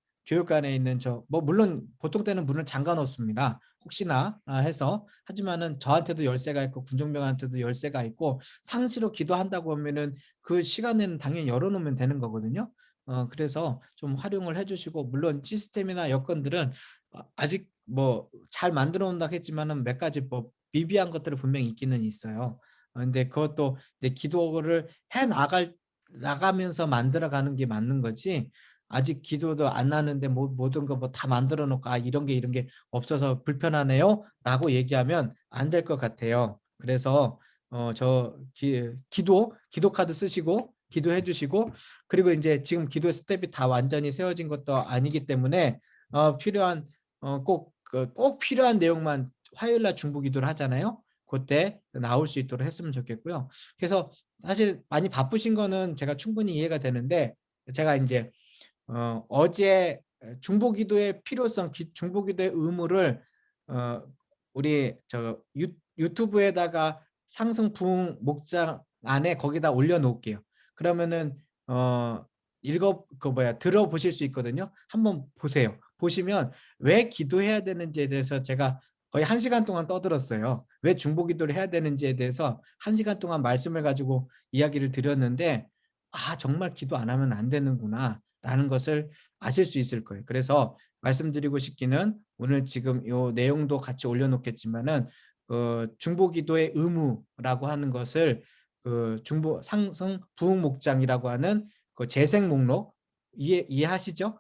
있는 뭐 물론 보통 때는 문을 잠가 놓습니다. 혹시나 해서. 하지만은 저한테도 열쇠가 있고 군종병한테도 열쇠가 있고 상시로 기도한다고 하면은 그 시간에는 당연히 열어놓으면 되는 거거든요. 그래서 좀 활용을 해주시고 물론 시스템이나 여건들은 아직 뭐 잘 만들어 온다고 했지만은 몇 가지 뭐 미비한 것들이 분명히 있기는 있어요. 근데 그것도 이제 기도를 나가면서 만들어가는 게 맞는 거지. 아직 기도도 안 하는데 모든 거 뭐 다 만들어 놓고 이런 게 없어서 불편하네요라고 얘기하면 안 될 것 같아요. 그래서 기도 카드 쓰시고 기도해 주시고 그리고 이제 지금 기도 스텝이 다 완전히 세워진 것도 아니기 때문에 필요한 꼭 필요한 내용만 화요일 날 중보기도를 하잖아요. 그때 나올 수 있도록 했으면 좋겠고요. 그래서 사실 많이 바쁘신 거는 제가 충분히 이해가 되는데 제가 이제 어제 중보기도의 필요성, 중보기도의 의무를 우리 유튜브에다가 상승 부흥 목장 안에 거기다 올려놓을게요. 그러면은 들어보실 수 있거든요. 한번 보세요. 보시면 왜 기도해야 되는지에 대해서 제가 거의 1시간 동안 떠들었어요. 왜 중보기도를 해야 되는지에 대해서 1시간 동안 말씀을 가지고 이야기를 드렸는데 정말 기도 안 하면 안 되는구나 라는 것을 아실 수 있을 거예요. 그래서 말씀드리고 싶기는 오늘 지금 이 내용도 같이 올려놓겠지만은 중보기도의 의무라고 하는 것을 중보 상승 부흥 목장이라고 하는 그 재생 목록 이해하시죠?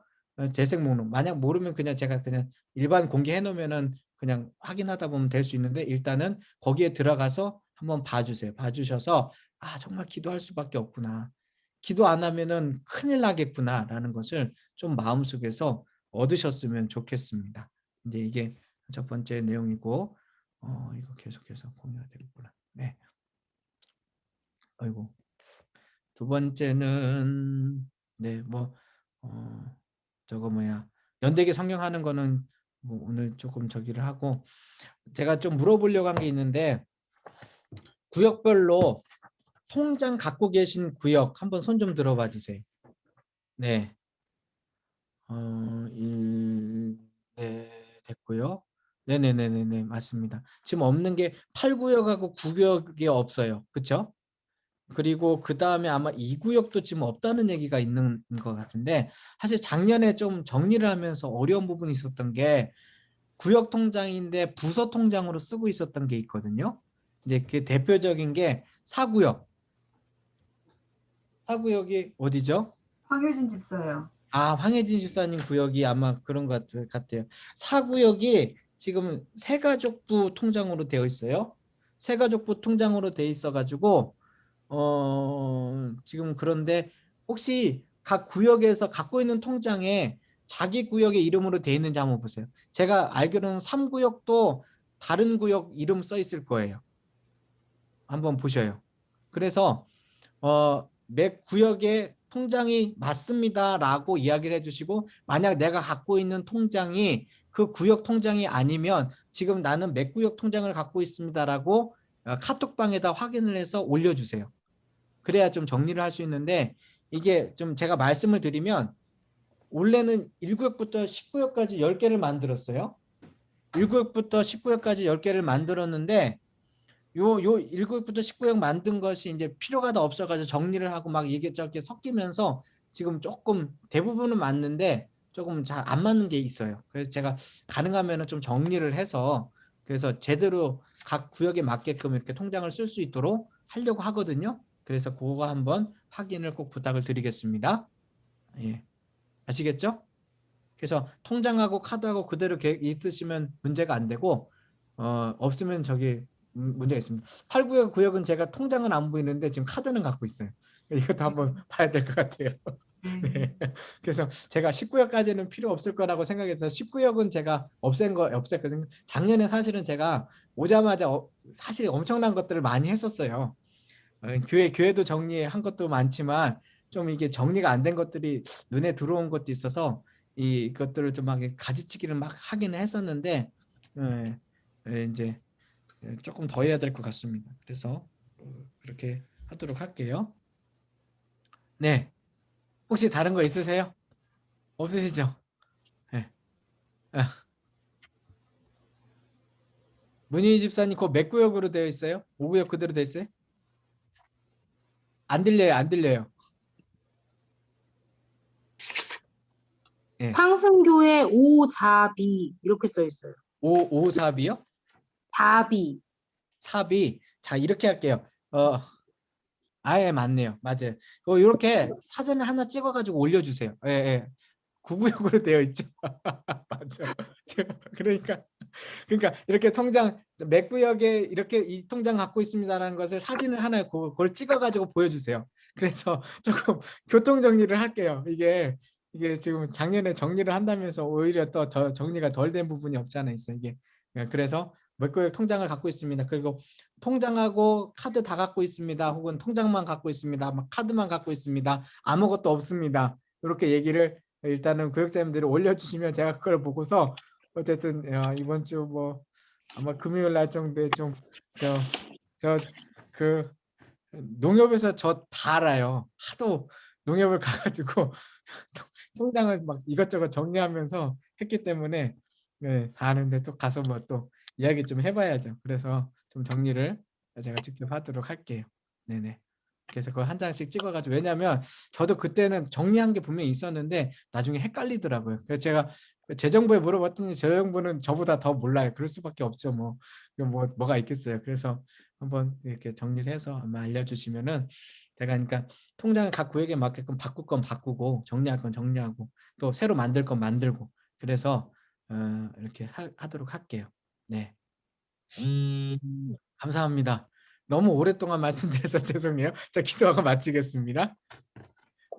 재생 목록 만약 모르면 그냥 제가 그냥 일반 공개해 놓으면은 그냥 확인하다 보면 될 수 있는데 일단은 거기에 들어가서 한번 봐주세요. 봐주셔서 정말 기도할 수밖에 없구나. 기도 안 하면은 큰일 나겠구나라는 것을 좀 마음속에서 얻으셨으면 좋겠습니다. 이제 이게 첫 번째 내용이고 이거 계속해서 공유가 되겠구나. 네. 아이고. 두 번째는 저거 연대기 성경하는 거는 오늘 조금 저기를 하고 제가 좀 물어보려고 한 게 있는데 구역별로 통장 갖고 계신 구역 한번 손 좀 들어봐 주세요. 네. 네, 됐고요. 네네네네 맞습니다. 지금 없는 게 8구역하고 9구역이 없어요. 그렇죠? 그리고 그 다음에 아마 2구역도 지금 없다는 얘기가 있는 것 같은데 사실 작년에 좀 정리를 하면서 어려운 부분이 있었던 게 구역 통장인데 부서 통장으로 쓰고 있었던 게 있거든요. 이제 그 대표적인 게 4구역. 4구역이 어디죠? 황효진 집사요. 황혜진 집사님 구역이 아마 그런 것 같아요. 4구역이 지금 새가족부 통장으로 되어 있어요. 새가족부 통장으로 되어 있어가지고 지금 그런데 혹시 각 구역에서 갖고 있는 통장에 자기 구역의 이름으로 되어 있는지 한번 보세요. 제가 알기로는 3구역도 다른 구역 이름 써 있을 거예요. 한번 보셔요. 그래서 매 구역의 통장이 맞습니다라고 이야기를 해주시고 만약 내가 갖고 있는 통장이 그 구역 통장이 아니면 지금 나는 몇 구역 통장을 갖고 있습니다라고 카톡방에다 확인을 해서 올려주세요. 그래야 좀 정리를 할 수 있는데 이게 좀 제가 말씀을 드리면 원래는 1구역부터 10구역까지 10개를 만들었어요. 1구역부터 10구역까지 10개를 만들었는데 요 1구역부터 19구역 만든 것이 이제 필요가 더 없어가지고 정리를 하고 막 이게저게 섞이면서 지금 조금 대부분은 맞는데 조금 잘 안 맞는 게 있어요. 그래서 제가 가능하면 좀 정리를 해서 그래서 제대로 각 구역에 맞게끔 이렇게 통장을 쓸 수 있도록 하려고 하거든요. 그래서 그거 한번 확인을 꼭 부탁을 드리겠습니다. 예. 아시겠죠? 그래서 통장하고 카드하고 그대로 있으시면 문제가 안 되고 없으면 저기 문제가 있습니다. 8구역 구역은 제가 통장은 안 보이는데 지금 카드는 갖고 있어요. 이것도 한번 봐야 될 것 같아요. 네. 그래서 제가 10구역까지는 필요 없을 거라고 생각해서 10구역은 제가 없앴거든요. 작년에 사실은 제가 오자마자 사실 엄청난 것들을 많이 했었어요. 교회도 정리한 것도 많지만 좀 이게 정리가 안 된 것들이 눈에 들어온 것도 있어서 이것들을 좀 막 가지치기를 막 하기는 했었는데 이제 조금 더 해야 될 것 같습니다. 그래서 그렇게 하도록 할게요. 네. 혹시 다른 거 있으세요? 없으시죠? 네. 문희 집사님 그 몇 구역으로 되어 있어요? 5구역 그대로 되어 있어요? 안 들려요. 안 들려요. 네. 상승교회 오자비 이렇게 써 있어요. 5사비요? 자비. 사비. 자, 이렇게 할게요. 아예 맞네요. 맞아요. 이렇게 사진을 하나 찍어가지고 올려주세요. 예, 예. 9구역으로 되어 있죠. 맞아. 그러니까 이렇게 통장 몇 구역에 이렇게 이 통장 갖고 있습니다라는 것을 사진을 하나 그걸 찍어가지고 보여주세요. 그래서 조금 교통 정리를 할게요. 이게 지금 작년에 정리를 한다면서 오히려 또 정리가 덜 된 부분이 없지 않아 있어요. 이게 그래서 맥고액 통장을 갖고 있습니다. 그리고 통장하고 카드 다 갖고 있습니다. 혹은 통장만 갖고 있습니다. 막 카드만 갖고 있습니다. 아무것도 없습니다. 이렇게 얘기를 일단은 구역자님들이 올려주시면 제가 그걸 보고서 어쨌든 이번 주 뭐 아마 금요일 날 정도에 좀 그 농협에서 저 다 알아요. 하도 농협을 가가지고 통장을 막 이것저것 정리하면서 했기 때문에 네, 다 아는데 또 가서 뭐 또 이야기 좀 해봐야죠. 그래서 좀 정리를 제가 직접 하도록 할게요. 네네. 그래서 그거 한 장씩 찍어가지고 왜냐하면 저도 그때는 정리한 게 분명히 있었는데 나중에 헷갈리더라고요. 그래서 제가 재정부에 물어봤더니 재정부는 저보다 더 몰라요. 그럴 수밖에 없죠. 뭐가 있겠어요. 그래서 한번 이렇게 정리를 해서 아마 알려주시면은 제가 그러니까 통장을 각 구역에 맞게끔 바꿀 건 바꾸고 정리할 건 정리하고 또 새로 만들 건 만들고 그래서 이렇게 하도록 할게요. 네. 감사합니다. 너무 오랫동안 말씀드려서 죄송해요. 자, 기도하고 마치겠습니다.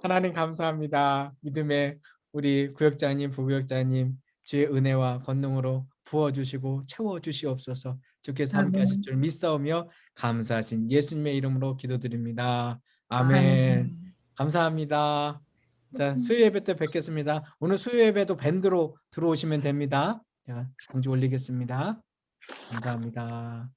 하나님 감사합니다. 믿음의 우리 구역장님, 부구역장님 주의 은혜와 권능으로 부어주시고 채워주시옵소서. 주께서 함께 하실 줄 믿사오며 감사하신 예수님의 이름으로 기도드립니다. 아멘. 감사합니다. 자, 수요 예배 때 뵙겠습니다. 오늘 수요 예배도 밴드로 들어오시면 됩니다. 자, 공지 올리겠습니다. 감사합니다.